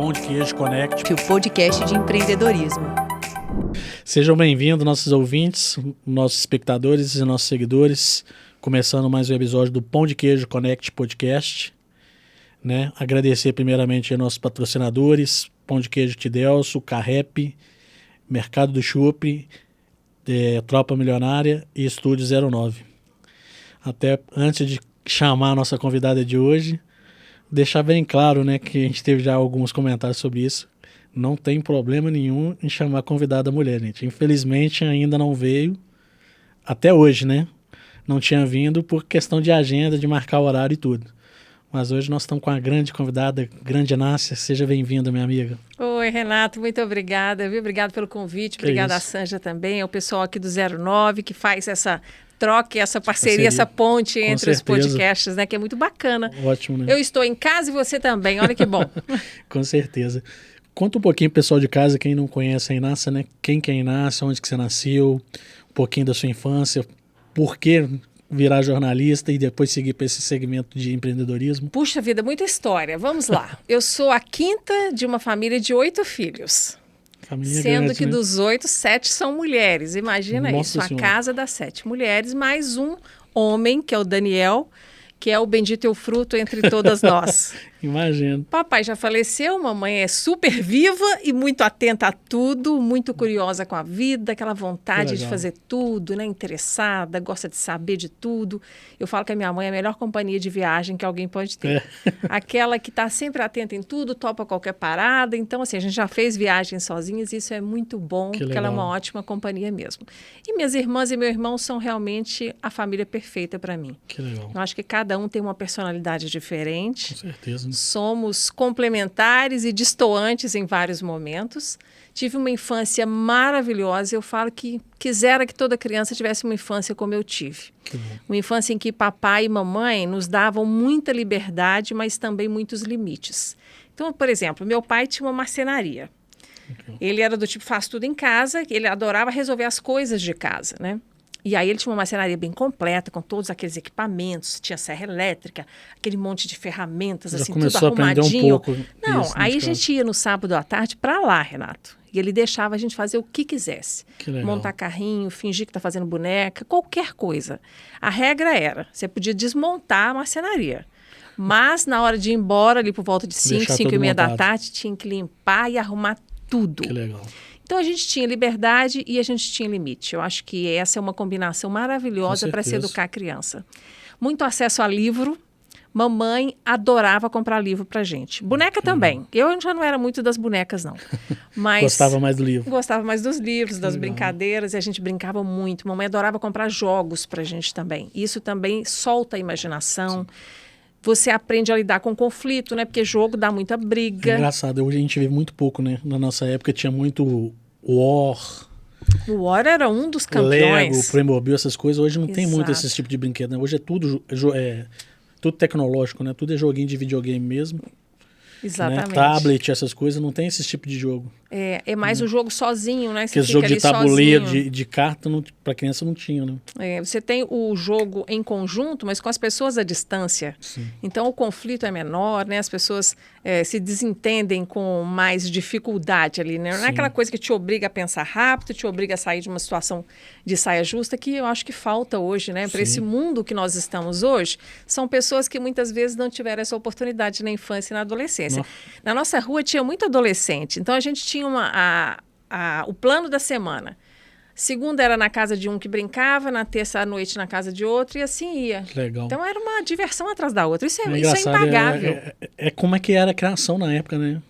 Pão de Queijo Connect, o podcast de empreendedorismo. Sejam bem-vindos, nossos ouvintes, nossos espectadores e nossos seguidores, começando mais um episódio do Pão de Queijo Connect Podcast. Né? Agradecer primeiramente a nossos patrocinadores, Pão de Queijo Tidelso, Carrep, Mercado do Chup, Tropa Milionária e Estúdio 09. Até antes de chamar a nossa convidada de hoje, deixar bem claro, né, que a gente teve já alguns comentários sobre isso. Não tem problema nenhum em chamar a convidada mulher, gente. Infelizmente ainda não veio, até hoje, né? Não tinha vindo por questão de agenda, de marcar o horário e tudo. Mas hoje nós estamos com a grande convidada, grande Nácia. Seja bem-vinda, minha amiga. Oi, Renato, muito obrigada, viu? Obrigado pelo convite, obrigada a Sanja também, ao pessoal aqui do 09 que faz essa troca, essa parceria, essa ponte entre os podcasts, né? Que é muito bacana. Ótimo, né? Eu estou em casa e você também, olha que bom. Com certeza. Conta um pouquinho, pessoal de casa, quem não conhece a Inácia, né? Quem que é a Inácia, onde que você nasceu, um pouquinho da sua infância, por que virar jornalista e depois seguir para esse segmento de empreendedorismo? Puxa vida, muita história. Vamos lá. Eu sou a quinta de uma família de 8 filhos. Família sendo grande, que né? Dos 8, 7 são mulheres. Imagina Nossa isso, Senhora. a casa das 7 mulheres, mais um homem, que é o Daniel, que é o bendito e o fruto entre todas nós. Imagino. Papai já faleceu, mamãe é super viva e muito atenta a tudo, muito curiosa com a vida, aquela vontade de fazer tudo, né? Interessada, gosta de saber de tudo. Eu falo que a minha mãe é a melhor companhia de viagem que alguém pode ter. Aquela que está sempre atenta em tudo, topa qualquer parada. Então, assim, a gente já fez viagens sozinhas e isso é muito bom, porque ela é uma ótima companhia mesmo. E minhas irmãs e meu irmão são realmente a família perfeita para mim. Que legal. Eu acho que cada um tem uma personalidade diferente. Com certeza. Somos complementares e distoantes em vários momentos. Tive uma infância maravilhosa. Eu falo que quisera que toda criança tivesse uma infância como eu tive. Uma infância em que papai e mamãe nos davam muita liberdade, mas também muitos limites. Então, por exemplo, meu pai tinha uma marcenaria. Ele era do tipo, faz tudo em casa, ele adorava resolver as coisas de casa, né? E aí ele tinha uma marcenaria bem completa, com todos aqueles equipamentos, tinha serra elétrica, aquele monte de ferramentas, assim, tudo arrumadinho. Já começou a aprender um pouco. Não, isso, aí a gente ia no sábado à tarde para lá, Renato. E ele deixava a gente fazer o que quisesse. Que legal. Montar carrinho, fingir que tá fazendo boneca, qualquer coisa. A regra era, você podia desmontar a marcenaria. Mas na hora de ir embora, ali por volta de 5, 5 e meia da tarde, tinha que limpar e arrumar tudo. Que legal. Então, a gente tinha liberdade e a gente tinha limite. Eu acho que essa é uma combinação maravilhosa para se educar a criança. Muito acesso a livro. Mamãe adorava comprar livro para gente. Boneca também. Eu já não era muito das bonecas, não. Mas gostava mais do livro. Gostava mais dos livros, das legal. brincadeiras. E a gente brincava muito. Mamãe adorava comprar jogos para gente também. Isso também solta a imaginação. Sim. Você aprende a lidar com conflito, né? Porque jogo dá muita briga. É engraçado, hoje a gente vê muito pouco, né? Na nossa época tinha muito War. O War era um dos campeões. Lego, Playmobil, essas coisas. Hoje não tem muito Exato. esse tipo de brinquedo, né? Hoje é tudo, tudo tecnológico, né? Tudo é joguinho de videogame mesmo. Exatamente. Né? Tablet, essas coisas, não tem esse tipo de jogo. É mais o jogo sozinho, né? Porque esse jogo de tabuleiro, de carta, para criança não tinha, né? Você tem o jogo em conjunto, mas com as pessoas à distância. Sim. Então, o conflito é menor, né? As pessoas se desentendem com mais dificuldade ali, né? Não é aquela coisa que te obriga a pensar rápido, te obriga a sair de uma situação de saia justa, que eu acho que falta hoje, né? Para esse mundo que nós estamos hoje, são pessoas que muitas vezes não tiveram essa oportunidade na infância e na adolescência. Na nossa rua tinha muito adolescente, então a gente tinha o plano da semana. Segunda era na casa de um que brincava, na terça à noite na casa de outro e assim ia. Legal. Então era uma diversão atrás da outra. Isso é engraçado, impagável. É como é que era a criação na época, né?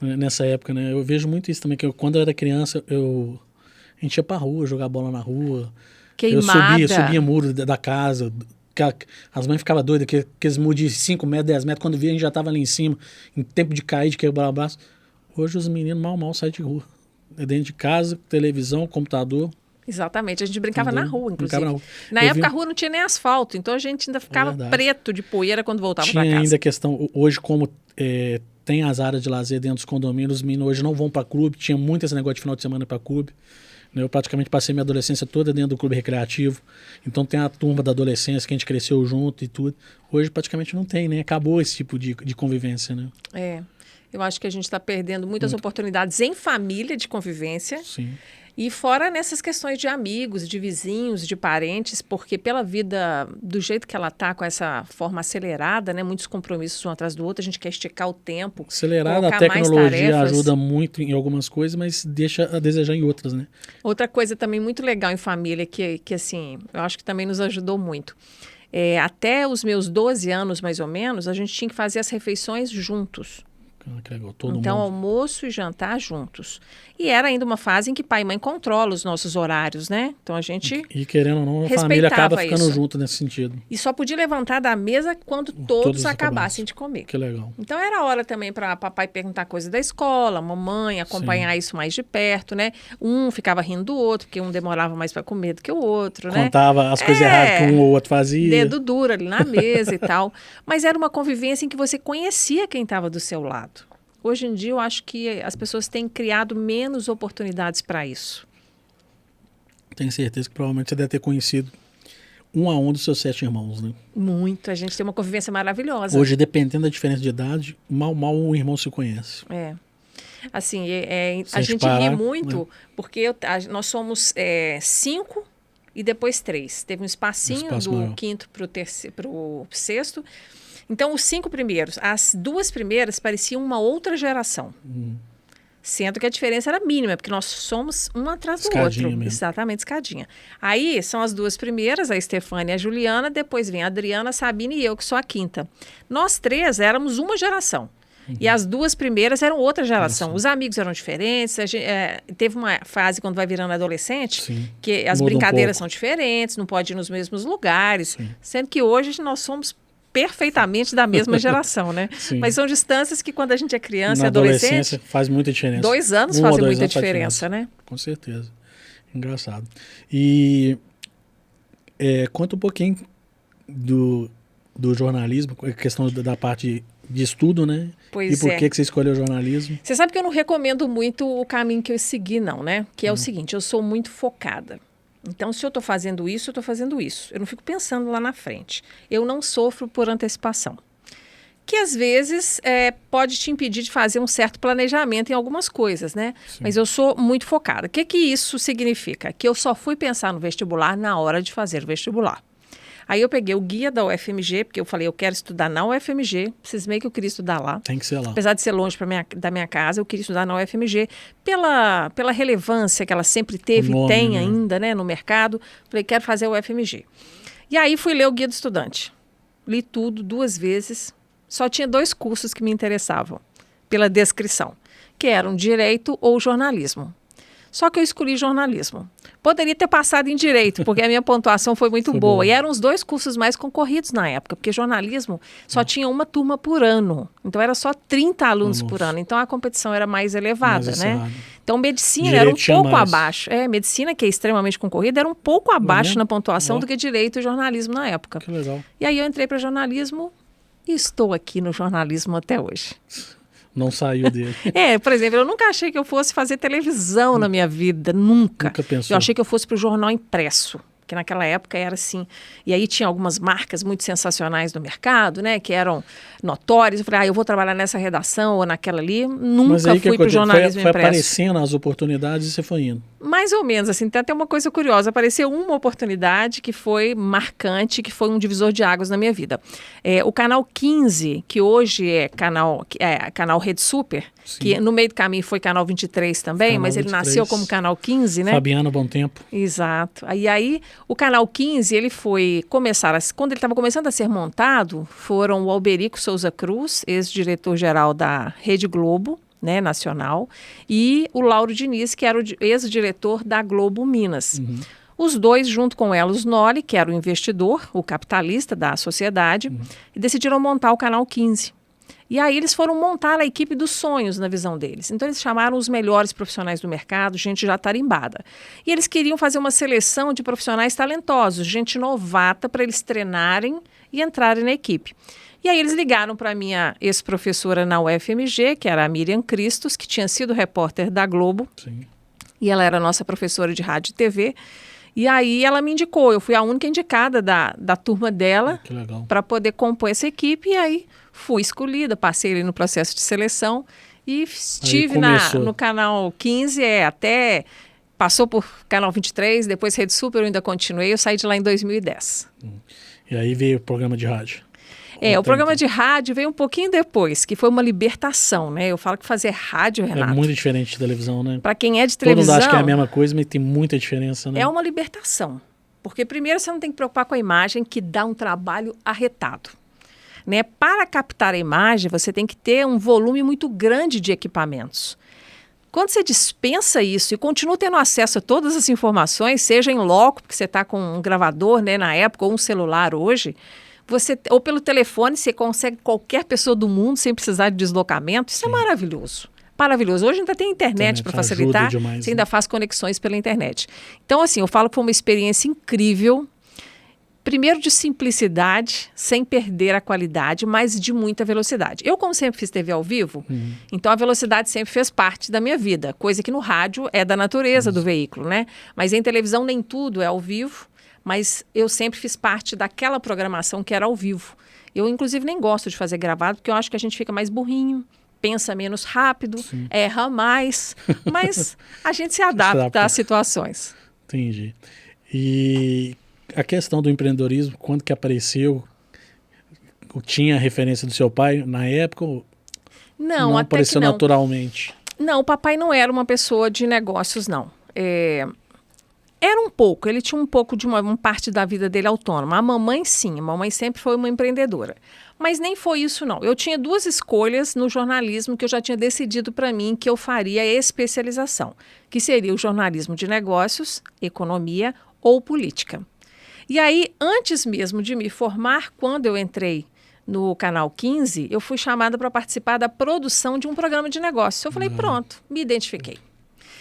Nessa época, né? Eu vejo muito isso também, que quando eu era criança, a gente ia pra rua, jogar bola na rua. Queimada. Eu subia muro da casa. As mães ficavam doidas, aqueles muros de 5 metros, 10 metros, quando via a gente já estava ali em cima, em tempo de cair, de quebrar o braço. Hoje os meninos mal saem de rua. É dentro de casa, televisão, computador. Exatamente, a gente brincava na rua, inclusive. Na rua. Na época a rua não tinha nem asfalto, então a gente ainda ficava preto de poeira quando voltava para casa. Tinha ainda a questão, hoje como tem as áreas de lazer dentro dos condomínios, os meninos hoje não vão para clube, tinha muito esse negócio de final de semana para clube. Eu praticamente passei minha adolescência toda dentro do clube recreativo. Então tem a turma da adolescência que a gente cresceu junto e tudo. Hoje praticamente não tem, né? Acabou esse tipo de convivência, né? Eu acho que a gente está perdendo muitas oportunidades em família de convivência. Sim. E fora nessas questões de amigos, de vizinhos, de parentes, porque pela vida, do jeito que ela está, com essa forma acelerada, né, muitos compromissos um atrás do outro, a gente quer esticar o tempo. Acelerada, a tecnologia ajuda muito em algumas coisas, mas deixa a desejar em outras, né? Outra coisa também muito legal em família, que assim, eu acho que também nos ajudou muito. Até os meus 12 anos, mais ou menos, a gente tinha que fazer as refeições juntos. Que legal, todo então, mundo. almoço e jantar juntos. E era ainda uma fase em que pai e mãe controlam os nossos horários, né? Então, a gente E querendo ou não, a família acaba ficando isso. junto nesse sentido. E só podia levantar da mesa quando todos acabassem de comer. Que legal. Então, era hora também para papai perguntar coisa da escola, mamãe acompanhar isso mais de perto, né? Um ficava rindo do outro, porque um demorava mais para comer do que o outro, né? Contava as coisas erradas que um ou outro fazia. Dedo duro ali na mesa e tal. Mas era uma convivência em que você conhecia quem estava do seu lado. Hoje em dia, eu acho que as pessoas têm criado menos oportunidades para isso. Tenho certeza que provavelmente você deve ter conhecido um a um dos seus 7 irmãos, né? Muito. A gente tem uma convivência maravilhosa. Hoje, dependendo da diferença de idade, mal um irmão se conhece. Assim, a gente ri muito, né? Porque nós somos 5 e depois 3. Teve um espacinho do maior. Quinto para o sexto. Então, os 5 primeiros, as 2 primeiras pareciam uma outra geração. Sendo que a diferença era mínima, porque nós somos um atrás do outro. Mesmo. Exatamente, escadinha. Aí, são as 2 primeiras, a Estefânia e a Juliana, depois vem a Adriana, a Sabine e eu, que sou a quinta. Nós 3 éramos uma geração. E as 2 primeiras eram outra geração. Os amigos eram diferentes. Teve uma fase, quando vai virando adolescente, Sim. que as brincadeiras são diferentes, não pode ir nos mesmos lugares. Sim. Sendo que hoje nós somos perfeitamente da mesma geração, né? Sim. Mas são distâncias que quando a gente é criança e adolescente faz muita diferença. 2 anos fazem muita diferença, né? Com certeza. Engraçado. E conta um pouquinho do jornalismo, a questão da parte de estudo, né? Pois e por que você escolheu jornalismo? Você sabe que eu não recomendo muito o caminho que eu segui, não, né? Que é o seguinte, eu sou muito focada. Então, se eu estou fazendo isso, eu estou fazendo isso. Eu não fico pensando lá na frente. Eu não sofro por antecipação. Que, às vezes, pode te impedir de fazer um certo planejamento em algumas coisas, né? Sim. Mas eu sou muito focada. O que isso significa? Que eu só fui pensar no vestibular na hora de fazer o vestibular. Aí eu peguei o guia da UFMG, porque eu falei, eu quero estudar na UFMG, cismei que eu queria estudar lá. Tem que ser lá. Apesar de ser longe da minha casa, eu queria estudar na UFMG, pela relevância que ela sempre teve e tem ainda, né, no mercado. Falei, quero fazer a UFMG. E aí fui ler o guia do estudante. Li tudo 2 vezes. Só tinha 2 cursos que me interessavam, pela descrição, que eram Direito ou Jornalismo. Só que eu escolhi jornalismo. Poderia ter passado em Direito, porque a minha pontuação foi muito boa. E eram os 2 cursos mais concorridos na época, porque jornalismo só tinha uma turma por ano. Então, era só 30 alunos por ano. Então, a competição era mais elevada, né? Então, medicina era um pouco abaixo. Medicina, que é extremamente concorrida, era um pouco abaixo na pontuação do que Direito e Jornalismo na época. Que legal. E aí, eu entrei para jornalismo e estou aqui no jornalismo até hoje. Não saiu dele. Por exemplo, eu nunca achei que eu fosse fazer televisão na minha vida, nunca. Nunca pensou. Eu achei que eu fosse para o jornal impresso, que naquela época era assim. E aí tinha algumas marcas muito sensacionais do mercado, né, que eram notórias. Eu falei, eu vou trabalhar nessa redação ou naquela ali. Nunca fui para o jornalismo impresso. Foi aparecendo as oportunidades e você foi indo. Mais ou menos, assim, tem até uma coisa curiosa. Apareceu uma oportunidade que foi marcante, que foi um divisor de águas na minha vida. O Canal 15, que hoje é canal Rede Super, sim, que no meio do caminho foi Canal 23 também, canal mas ele 23, nasceu como Canal 15, né? Fabiano Bom Tempo. Exato. E aí, o Canal 15, ele foi quando ele estava começando a ser montado, foram o Alberico Souza Cruz, ex-diretor-geral da Rede Globo, né, nacional, e o Lauro Diniz, que era o ex-diretor da Globo Minas. Uhum. Os 2, junto com Elos Noli, que era o investidor, o capitalista da sociedade, decidiram montar o Canal 15. E aí eles foram montar a equipe dos sonhos na visão deles. Então eles chamaram os melhores profissionais do mercado, gente já tarimbada. E eles queriam fazer uma seleção de profissionais talentosos, gente novata, para eles treinarem e entrarem na equipe. E aí eles ligaram para a minha ex-professora na UFMG, que era a Miriam Cristos, que tinha sido repórter da Globo. Sim. E ela era nossa professora de rádio e TV. E aí ela me indicou, eu fui a única indicada da turma dela para poder compor essa equipe, e aí fui escolhida, passei ali no processo de seleção e estive no canal 15 até... Passou por Canal 23, depois Rede Super, eu ainda continuei, eu saí de lá em 2010. E aí veio o programa de rádio. O programa de rádio veio um pouquinho depois, que foi uma libertação, né? Eu falo que fazer rádio, Renato... É muito diferente de televisão, né? Para quem é de televisão... Todo mundo acha que é a mesma coisa, mas tem muita diferença, né? É uma libertação. Porque primeiro você não tem que preocupar com a imagem, que dá um trabalho arretado. Né? Para captar a imagem, você tem que ter um volume muito grande de equipamentos. Quando você dispensa isso e continua tendo acesso a todas as informações, seja em loco, porque você está com um gravador, né, na época, ou um celular hoje, ou pelo telefone, você consegue qualquer pessoa do mundo sem precisar de deslocamento. Isso é maravilhoso. Maravilhoso. Hoje ainda tem internet para facilitar, demais, você ainda faz conexões pela internet. Então, assim, eu falo que foi uma experiência incrível. Primeiro de simplicidade, sem perder a qualidade, mas de muita velocidade. Eu, como sempre fiz TV ao vivo, então a velocidade sempre fez parte da minha vida, coisa que no rádio é da natureza do veículo, né? Mas em televisão nem tudo é ao vivo, mas eu sempre fiz parte daquela programação que era ao vivo. Eu, inclusive, nem gosto de fazer gravado, porque eu acho que a gente fica mais burrinho, pensa menos rápido, erra mais, mas a gente se adapta às situações. Entendi. E... a questão do empreendedorismo, quando que apareceu? Tinha referência do seu pai na época? Não até apareceu que não. Naturalmente? Não, o papai não era uma pessoa de negócios, não. Era um pouco, ele tinha um pouco de uma parte da vida dele autônoma. A mamãe, sim, a mamãe sempre foi uma empreendedora. Mas nem foi isso, não. Eu tinha duas escolhas no jornalismo que eu já tinha decidido para mim que eu faria especialização, que seria o jornalismo de negócios, economia ou política. E aí, antes mesmo de me formar, quando eu entrei no Canal 15, eu fui chamada para participar da produção de um programa de negócios. Eu falei, pronto, me identifiquei.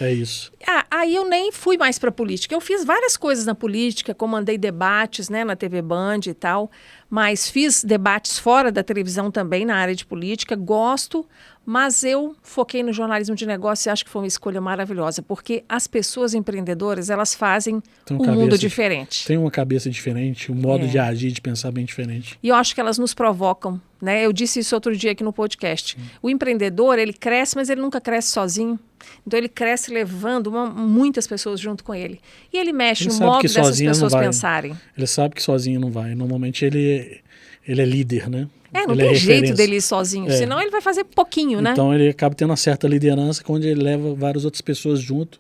É isso. Aí eu nem fui mais para a política. Eu fiz várias coisas na política, comandei debates, né, na TV Band e tal, mas fiz debates fora da televisão também na área de política, gosto, mas eu foquei no jornalismo de negócio e acho que foi uma escolha maravilhosa, porque as pessoas empreendedoras, elas fazem um mundo diferente. Tem uma cabeça diferente, um modo de agir, de pensar bem diferente. E eu acho que elas nos provocam, né? Eu disse isso outro dia aqui no podcast. O empreendedor, ele cresce, mas ele nunca cresce sozinho. Então ele cresce levando muitas pessoas junto com ele. E ele mexe no modo dessas pessoas pensarem. Ele sabe que sozinho não vai. Normalmente ele é líder, né? Não tem jeito dele ir sozinho, senão ele vai fazer pouquinho, né? Então ele acaba tendo uma certa liderança quando ele leva várias outras pessoas junto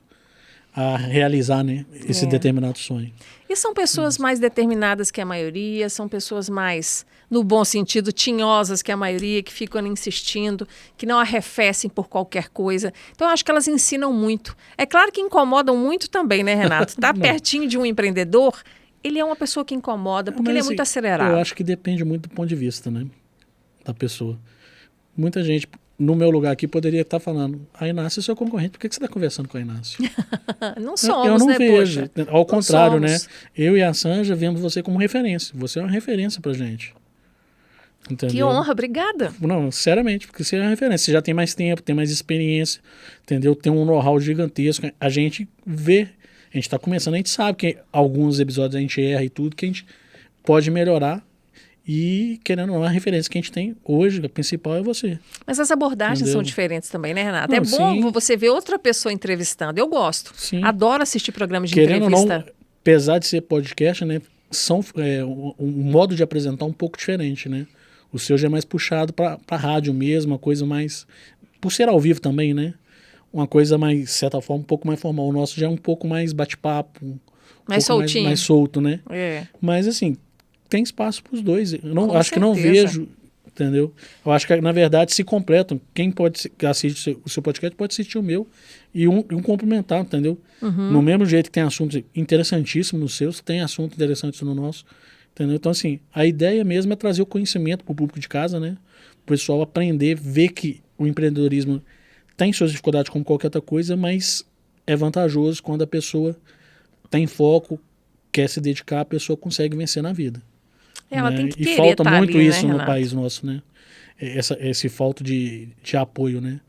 a realizar, né, esse determinado sonho. E são pessoas mais determinadas que a maioria, são pessoas mais, no bom sentido, tinhosas que a maioria, que ficam insistindo, que não arrefecem por qualquer coisa. Então, eu acho que elas ensinam muito. É claro que incomodam muito também, né, Renato? Tá pertinho de um empreendedor, ele é uma pessoa que incomoda, porque ele é muito acelerado. Eu acho que depende muito do ponto de vista, né, da pessoa. Muita gente, no meu lugar aqui, poderia estar falando, a Inácio é seu concorrente, por que você está conversando com a Inácio? Não somos, eu não né, vejo. Poxa? Ao contrário, né? Eu e a Sanja vemos você como referência. Você é uma referência pra gente. Entendeu? Que honra, obrigada. Não, sinceramente, porque você é uma referência. Você já tem mais tempo, tem mais experiência, entendeu? Tem um know-how gigantesco. A gente vê, a gente está começando, a gente sabe que alguns episódios a gente erra e tudo, que a gente pode melhorar. E, querendo ou não, a referência que a gente tem hoje, a principal é você. Mas as abordagens são diferentes também, né, Renato? Não, é bom sim. Você ver outra pessoa entrevistando. Eu gosto. Sim. Adoro assistir programas de querendo entrevista. Ou não, apesar de ser podcast, né, são um modo de apresentar um pouco diferente, né? O seu já é mais puxado para rádio mesmo, uma coisa mais... Por ser ao vivo também, né? Uma coisa mais, de certa forma, um pouco mais formal. O nosso já é um pouco mais bate-papo. Mais soltinho. Mais solto, né? É. Mas, assim... Tem espaço para os dois. Acho que não vejo, entendeu? Eu acho que, na verdade, se completam. Quem pode assistir o seu podcast pode assistir o meu e um complementar, entendeu? No mesmo jeito que tem assuntos interessantíssimos nos seus, tem assuntos interessantes no nosso, entendeu? Então, assim, a ideia mesmo é trazer o conhecimento para o público de casa, né? O pessoal aprender, ver que o empreendedorismo tem suas dificuldades como qualquer outra coisa, mas é vantajoso quando a pessoa tem foco, quer se dedicar, a pessoa consegue vencer na vida. Ela né? tem que e querer falta tá muito ali, isso né, no Renato? país nosso, né? Esse falta de apoio, né?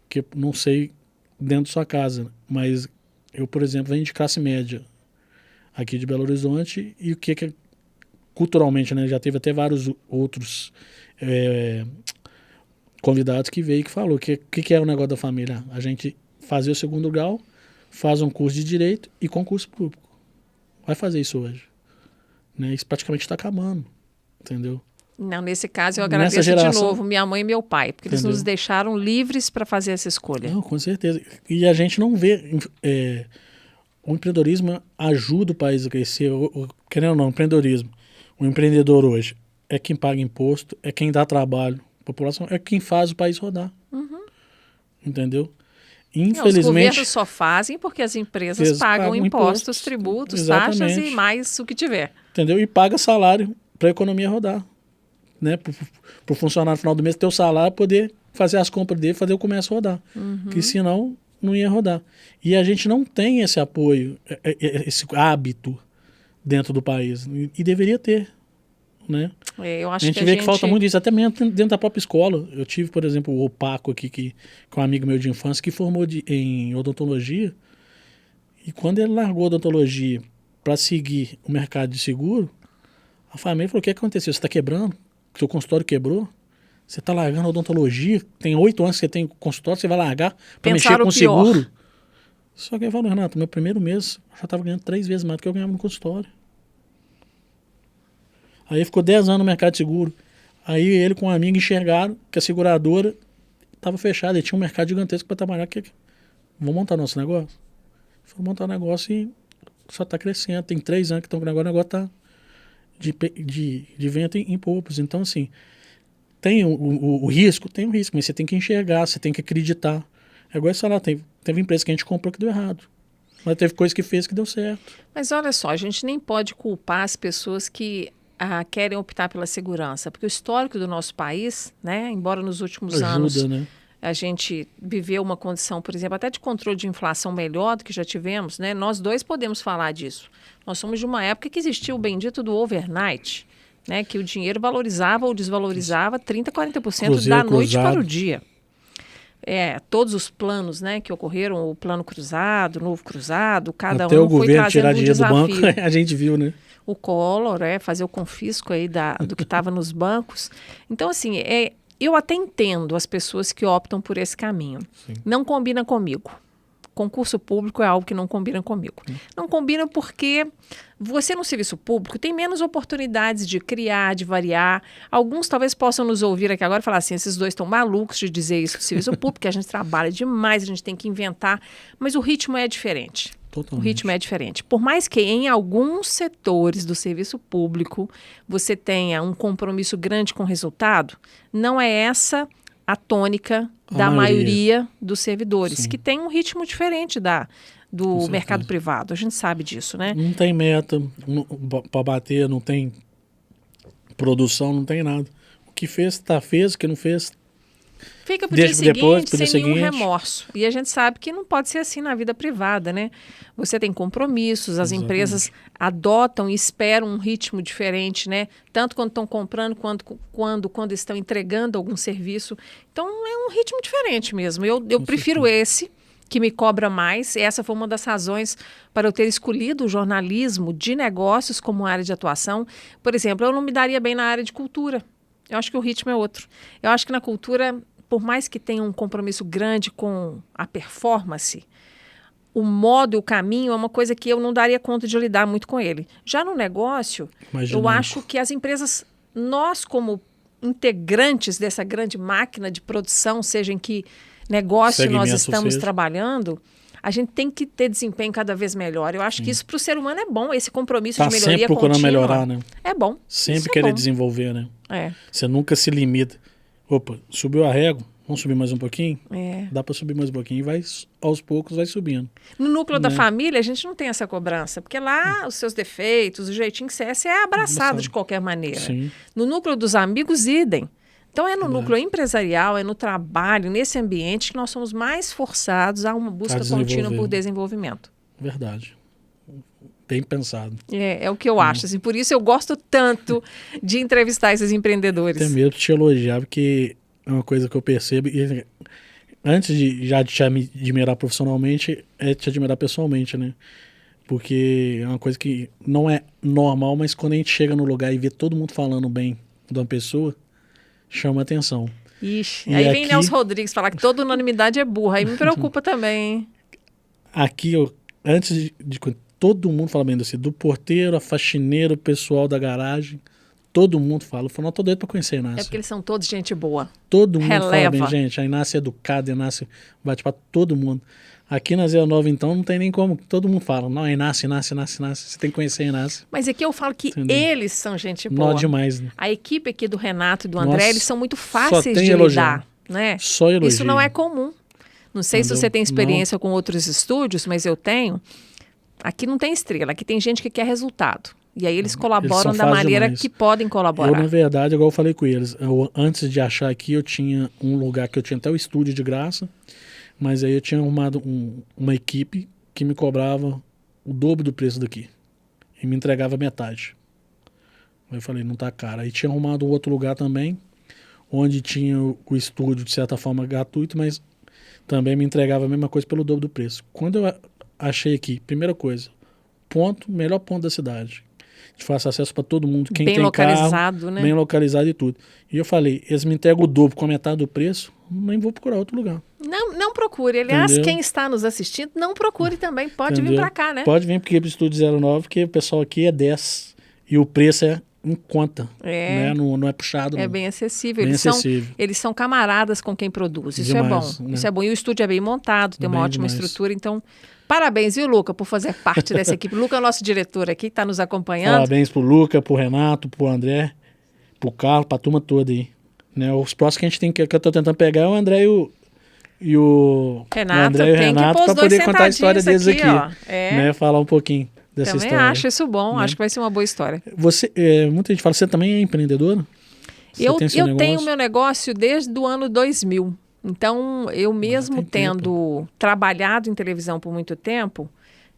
Que não sei dentro da sua casa, mas eu, por exemplo, venho de classe média. aqui de Belo Horizonte, e o que culturalmente, né, já teve até vários outros convidados que veio e que falou que é o negócio da família. A gente fazer o segundo grau, faz um curso de Direito e concurso público. Vai fazer isso hoje. Né? Isso praticamente está acabando, entendeu? Não, nesse caso eu agradeço de novo minha mãe e meu pai, porque eles nos deixaram livres para fazer essa escolha. Não, com certeza. E a gente não vê... o empreendedorismo ajuda o país a crescer. Querendo ou não, o empreendedorismo. O empreendedor hoje é quem paga imposto, é quem dá trabalho à população, é quem faz o país rodar. Entendeu? Infelizmente, os governos só fazem porque as empresas pagam impostos, tributos, exatamente, taxas e mais o que tiver. Entendeu? E paga salário para a economia rodar. Né? Para o funcionário no final do mês ter o salário, poder fazer as compras dele, fazer o comércio rodar. Porque senão não ia rodar. E a gente não tem esse apoio, esse hábito dentro do país. E deveria ter. Né? Eu acho a gente vê que falta muito isso, até mesmo dentro da própria escola. Eu tive, por exemplo, o Paco aqui, que é um amigo meu de infância, que formou em odontologia. E quando ele largou a odontologia para seguir o mercado de seguro, a família falou: o que aconteceu? Você está quebrando? Seu consultório quebrou? Você está largando a odontologia? Tem 8 anos que você tem consultório, você vai largar para mexer com o seguro? Só que ele falou: Renato, meu primeiro mês eu já estava ganhando 3 vezes mais do que eu ganhava no consultório. Aí ficou 10 anos no mercado de seguro. Aí ele com um amigo enxergaram que a seguradora estava fechada. E tinha um mercado gigantesco para trabalhar. Vamos montar nosso negócio? Foram montar o negócio e só está crescendo. Tem 3 anos que estão com o negócio está de vento em poucos. Então, assim, tem o risco? Tem um risco, mas você tem que enxergar, você tem que acreditar. É igual essa lá, teve empresa que a gente comprou que deu errado. Mas teve coisa que fez que deu certo. Mas olha só, a gente nem pode culpar as pessoas que querem optar pela segurança, porque o histórico do nosso país, né, embora nos últimos anos né? A gente viveu uma condição, por exemplo, até de controle de inflação melhor do que já tivemos, né? Nós dois podemos falar disso. Nós somos de uma época que existia o bendito do overnight, né, que o dinheiro valorizava ou desvalorizava 30%, 40% da noite para o dia. Todos os planos, né, que ocorreram, o plano cruzado, o novo cruzado, cada até um o foi governo trazendo tirar um dinheiro desafio. do banco, a gente viu, né? O Collor, fazer o confisco aí do que estava nos bancos. Então, assim, eu até entendo as pessoas que optam por esse caminho. Sim. Não combina comigo. Concurso público é algo que não combina comigo. Não combina porque você no serviço público tem menos oportunidades de criar, de variar. Alguns talvez possam nos ouvir aqui agora e falar assim, esses dois estão malucos de dizer isso do serviço público, que a gente trabalha demais, a gente tem que inventar, mas o ritmo é diferente. Totalmente. O ritmo é diferente. Por mais que em alguns setores do serviço público você tenha um compromisso grande com o resultado, não é essa a tônica da maioria dos servidores, sim, que tem um ritmo diferente do mercado privado. A gente sabe disso, né? Não tem meta para bater, não tem produção, não tem nada. O que fez, fez, o que não fez... Fica pro dia seguinte sem nenhum remorso. E a gente sabe que não pode ser assim na vida privada, né? Você tem compromissos, as empresas adotam e esperam um ritmo diferente, né? Tanto quando estão comprando, quando estão entregando algum serviço. Então, é um ritmo diferente mesmo. Eu prefiro esse, que me cobra mais. Essa foi uma das razões para eu ter escolhido o jornalismo de negócios como área de atuação. Por exemplo, eu não me daria bem na área de cultura. Eu acho que o ritmo é outro. Eu acho que na cultura, por mais que tenha um compromisso grande com a performance, o modo e o caminho é uma coisa que eu não daria conta de lidar muito com ele. Já no negócio, eu acho que as empresas, nós como integrantes dessa grande máquina de produção, seja em que negócio nós estamos trabalhando, a gente tem que ter desempenho cada vez melhor. Eu acho que isso para o ser humano é bom, esse compromisso de melhoria sempre procurando contínua. Melhorar, né? É bom. Sempre querer desenvolver, né? Você nunca se limita. Opa, subiu a régua, vamos subir mais um pouquinho? Dá para subir mais um pouquinho e vai, aos poucos vai subindo. No núcleo da família, a gente não tem essa cobrança, porque lá os seus defeitos, o jeitinho que você é abraçado de qualquer maneira. Sim. No núcleo dos amigos, idem. Então, é no núcleo empresarial, é no trabalho, nesse ambiente que nós somos mais forçados a uma busca contínua por desenvolvimento. Verdade. Bem pensado. É o que eu acho. Assim, por isso eu gosto tanto de entrevistar esses empreendedores. Até mesmo te elogiar, porque é uma coisa que eu percebo. E antes de te admirar profissionalmente, é te admirar pessoalmente, né? Porque é uma coisa que não é normal, mas quando a gente chega no lugar e vê todo mundo falando bem de uma pessoa, chama atenção. Ixi, E aí vem aqui- Nelson Rodrigues falar que toda unanimidade é burra. Aí me preocupa também, hein? Aqui, antes de todo mundo fala bem do porteiro, a faxineira, o pessoal da garagem, todo mundo fala. Eu falo, não, tô doido pra conhecer a Inácia. É porque eles são todos gente boa. Todo mundo fala releva. bem, gente. A Inácia é educada, a Inácia bate pra todo mundo. Aqui na Zé Nova, então, não tem nem como. Todo mundo fala, não, Inácia. Você tem que conhecer a Inácia. Mas aqui eu falo que Entendeu? eles são gente Nó boa. demais, né? A equipe aqui do Renato e do Nossa, André, eles são muito só fáceis tem de elogiar. lidar, né? Só elogio. Isso não é comum. Não sei se Entendeu? você tem experiência com outros estúdios, mas eu tenho. Aqui não tem estrela, aqui tem gente que quer resultado. E aí eles colaboram são da fáceis maneira demais. que podem Eu, colaborar. na verdade, igual eu falei com eles, antes de achar aqui, eu tinha um lugar que eu tinha até o estúdio de graça, mas aí eu tinha arrumado uma equipe que me cobrava o dobro do preço daqui e me entregava metade. Aí eu falei, não tá caro. Aí tinha arrumado outro lugar também, onde tinha o estúdio, de certa forma, gratuito, mas também me entregava a mesma coisa pelo dobro do preço. Quando eu achei aqui, primeira coisa, melhor ponto da cidade. De fácil acesso para todo mundo. Quem Bem tem localizado, carro, né? bem localizado e tudo. E eu falei, eles me entregam o dobro com a metade do preço, nem vou procurar outro lugar. Não procure. Aliás, Entendeu? quem está nos assistindo, não procure também. Pode vir Entendeu? para cá, né? Pode vir porque pro Estúdio 09, porque o pessoal aqui é 10 e o preço é em conta. É. Né? Não é puxado. É não. bem acessível. Bem Eles acessível. eles são camaradas com quem produz. Isso Demais, é bom. né? Isso é bom. E o estúdio é bem montado, tem uma Bem ótima demais. estrutura. Então, parabéns, viu, Luca, por fazer parte dessa equipe. Luca é o nosso diretor aqui, está nos acompanhando. Parabéns pro Luca, pro Renato, pro André, pro Carlos, pra turma toda aí. Né? Os próximos que a gente tem que eu tô tentando pegar é o André e o Renato, André e o tem que Renato pôr os para dois poder contar a história deles sentadinhos aqui. aqui, ó. É. Né? Falar um pouquinho dessa Também história. acho isso bom, né? acho que vai ser uma boa história. Muita gente fala, você também é empreendedora? Você Eu tem seu tenho negócio? meu negócio desde o ano 2000. Então, eu mesmo tem tendo trabalhado em televisão por muito tempo,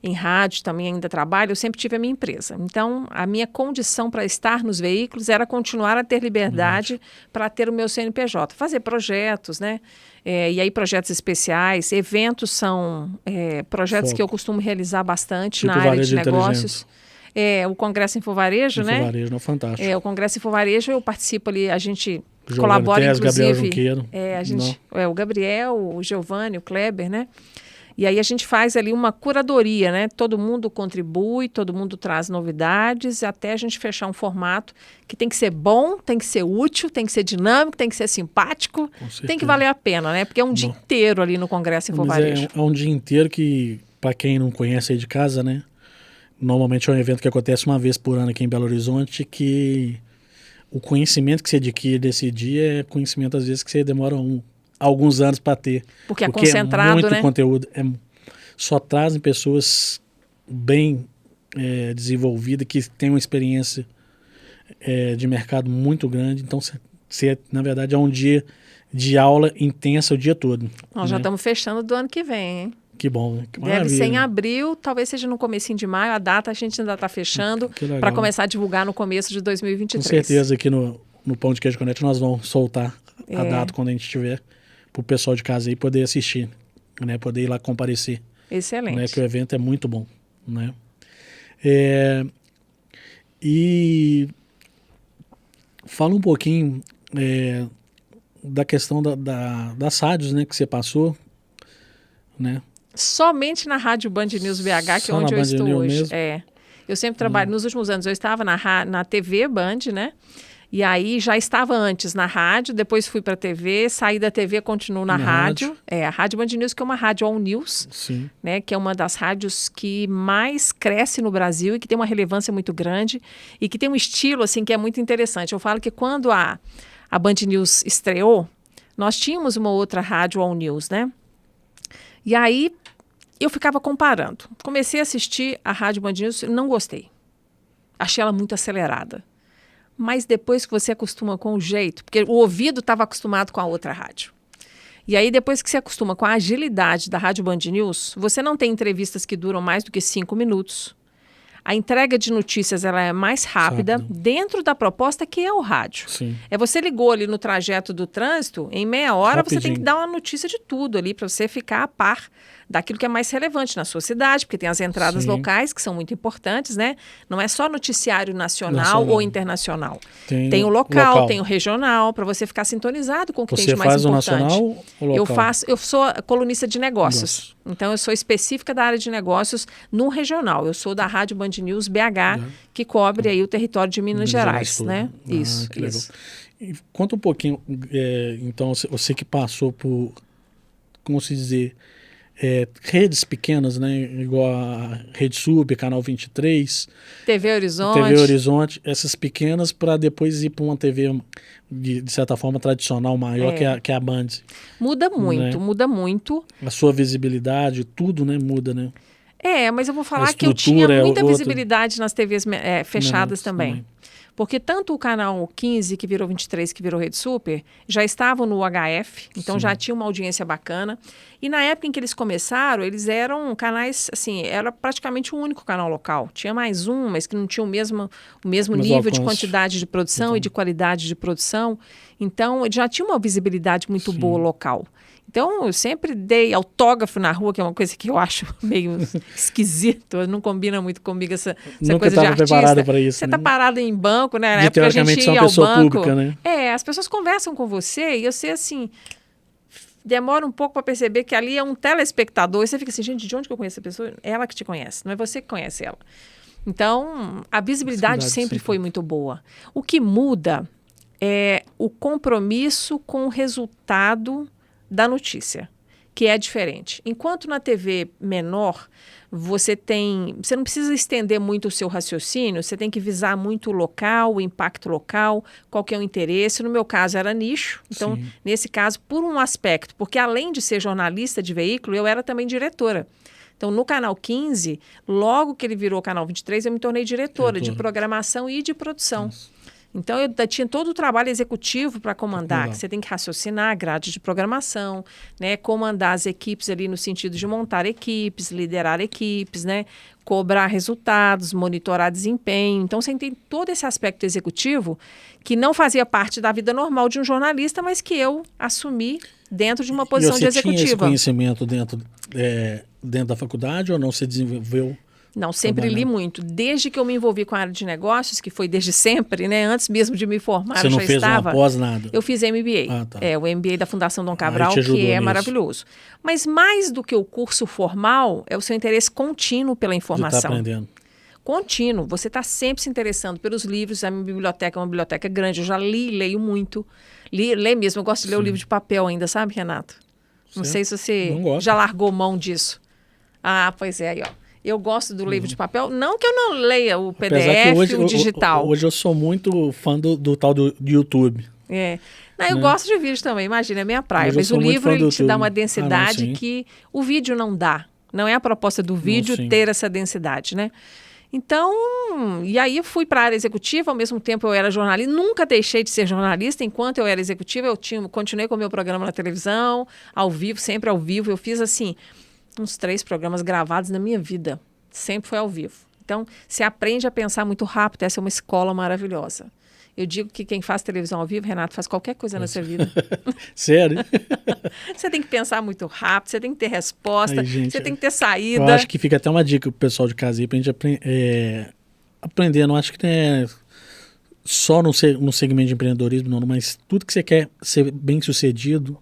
em rádio também ainda trabalho, eu sempre tive a minha empresa. Então, a minha condição para estar nos veículos era continuar a ter liberdade para ter o meu CNPJ, fazer projetos, né? E aí projetos especiais, eventos são projetos Foco. que eu costumo realizar bastante Tipo na área varejo de negócios. inteligente. O Congresso Info Infovarejo, né? Varejo, não, fantástico. O Congresso Infovarejo, eu participo ali, a gente Giovanni colabora, Tese, Gabriel inclusive. Junqueiro. O Gabriel, o Giovanni, o Kleber, né? E aí a gente faz ali uma curadoria, né? Todo mundo contribui, todo mundo traz novidades, até a gente fechar um formato que tem que ser bom, tem que ser útil, tem que ser dinâmico, tem que ser simpático, Com certeza. tem que valer a pena, né? Porque é um dia inteiro ali no Congresso Mas Infovarejo. é um dia inteiro que, para quem não conhece aí de casa, né? Normalmente é um evento que acontece uma vez por ano aqui em Belo Horizonte, que o conhecimento que você adquire desse dia é conhecimento, às vezes, que você demora alguns anos para ter. Porque é concentrado, é muito né? conteúdo. Só trazem pessoas bem desenvolvidas, que têm uma experiência de mercado muito grande. Então, na verdade, é um dia de aula intensa o dia todo. Nós já estamos fechando do ano que vem, hein? Que bom, né? Que Deve maravilha. ser em abril, talvez seja no comecinho de maio. A data a gente ainda está fechando Que legal. para começar a divulgar no começo de 2023. Com certeza aqui no Pão de Queijo Connect nós vamos soltar a É. data quando a gente tiver, para o pessoal de casa aí poder assistir, né? Poder ir lá comparecer. Excelente. Né? Que o evento é muito bom. Né? E fala um pouquinho da questão das rádios, né, que você passou, né? Somente na Rádio Band News BH, que é Só onde na eu Band estou News hoje. mesmo? Eu sempre trabalho, nos últimos anos, eu estava na TV Band, né? E aí já estava antes na rádio, depois fui para a TV, saí da TV, continuo na rádio. A Rádio Band News, que é uma rádio all news, Sim. né? Que é uma das rádios que mais cresce no Brasil e que tem uma relevância muito grande e que tem um estilo, assim, que é muito interessante. Eu falo que quando a Band News estreou, nós tínhamos uma outra rádio all news, né? E aí eu ficava comparando. Comecei a assistir a Rádio Band News, não gostei. Achei ela muito acelerada. Mas depois que você acostuma com o jeito, porque o ouvido estava acostumado com a outra rádio. E aí depois que você acostuma com a agilidade da Rádio Band News, você não tem entrevistas que duram mais do que 5 minutos. A entrega de notícias ela é mais rápida dentro da proposta que é o rádio. Sim. Você ligou ali no trajeto do trânsito, em meia hora Rapidinho. você tem que dar uma notícia de tudo ali para você ficar a par daquilo que é mais relevante na sua cidade, porque tem as entradas Sim. locais que são muito importantes, né? Não é só noticiário nacional ou internacional. Tem o local, tem o regional, para você ficar sintonizado com o que tem de mais importante. Você faz o nacional ou local? Eu sou colunista de negócios. Então, eu sou específica da área de negócios no regional. Eu sou da Rádio Band News BH, que cobre aí o território de Minas Gerais, né? Isso, que legal. isso. E conta um pouquinho, então, você que passou por, como se dizer, redes pequenas, né? Igual a Rede Sub, Canal 23, TV Horizonte. TV Horizonte, essas pequenas para depois ir para uma TV de certa forma tradicional maior que a Band. Muda muito, né? Muda muito. A sua visibilidade, tudo, né? Muda, né? Mas eu vou falar que eu tinha muita visibilidade nas TVs fechadas também. Porque tanto o canal 15, que virou 23, que virou Rede Super, já estavam no UHF, então já tinha uma audiência bacana. E na época em que eles começaram, eles eram canais, assim, era praticamente o único canal local. Tinha mais um, mas que não tinha o mesmo nível de quantidade de produção e de qualidade de produção. Então, já tinha uma visibilidade muito boa local. Então, eu sempre dei autógrafo na rua, que é uma coisa que eu acho meio esquisito, não combina muito comigo essa coisa de artista. Preparada para isso, você está parado em banco, né? Na de época a gente ia uma ao pessoa banco. Pública, né? As pessoas conversam com você e você, assim, demora um pouco para perceber que ali é um telespectador. E você fica assim, gente, de onde que eu conheço essa pessoa? É ela que te conhece, não é você que conhece ela. Então, a visibilidade sempre foi muito boa. O que muda é o compromisso com o resultado da notícia, que é diferente. Enquanto na TV menor, você não precisa estender muito o seu raciocínio, você tem que visar muito o local, o impacto local, qual que é o interesse. No meu caso era nicho, então nesse caso por um aspecto, porque além de ser jornalista de veículo, eu era também diretora. Então, no Canal 15, logo que ele virou Canal 23, eu me tornei diretora de programação e de produção. Então, eu tinha todo o trabalho executivo para comandar, que você tem que raciocinar a grade de programação, né, comandar as equipes ali no sentido de montar equipes, liderar equipes, né, cobrar resultados, monitorar desempenho. Então, você tem todo esse aspecto executivo que não fazia parte da vida normal de um jornalista, mas que eu assumi dentro de uma posição de executiva. Você tinha esse conhecimento dentro da faculdade ou não se desenvolveu? Não, sempre li muito. Desde que eu me envolvi com a área de negócios, que foi desde sempre, né? Antes mesmo de me formar, Você eu já não fez estava. Uma pós nada? Eu fiz MBA. Tá. O MBA da Fundação Dom Cabral, que é maravilhoso. Mas mais do que o curso formal, é o seu interesse contínuo pela informação. Você está aprendendo. Contínuo. Você está sempre se interessando pelos livros. A minha biblioteca é uma biblioteca grande. Eu já leio muito. Leio mesmo. Eu gosto de ler o livro de papel ainda, sabe, Renato? Não sei se você já largou mão disso. Ah, pois é, aí, ó. Eu gosto do livro de papel. Não que eu não leia o PDF, o digital. Hoje eu sou muito fã do tal do YouTube. Não, eu gosto de vídeo também, imagina, é minha praia. Mas o livro ele te dá uma densidade que o vídeo não dá. Não é a proposta do vídeo ter essa densidade, né? Então, e aí eu fui para a área executiva, ao mesmo tempo eu era jornalista, nunca deixei de ser jornalista, enquanto eu era executiva, continuei com o meu programa na televisão, ao vivo, sempre ao vivo. Eu fiz assim, uns 3 programas gravados na minha vida. Sempre foi ao vivo. Então, você aprende a pensar muito rápido. Essa é uma escola maravilhosa. Eu digo que quem faz televisão ao vivo, Renato, faz qualquer coisa nessa vida. Sério? Você tem que pensar muito rápido, você tem que ter resposta, você tem que ter saída. Eu acho que fica até uma dica pro pessoal de casa aí pra gente aprender. Não acho que é só no segmento de empreendedorismo, não, mas tudo que você quer ser bem sucedido,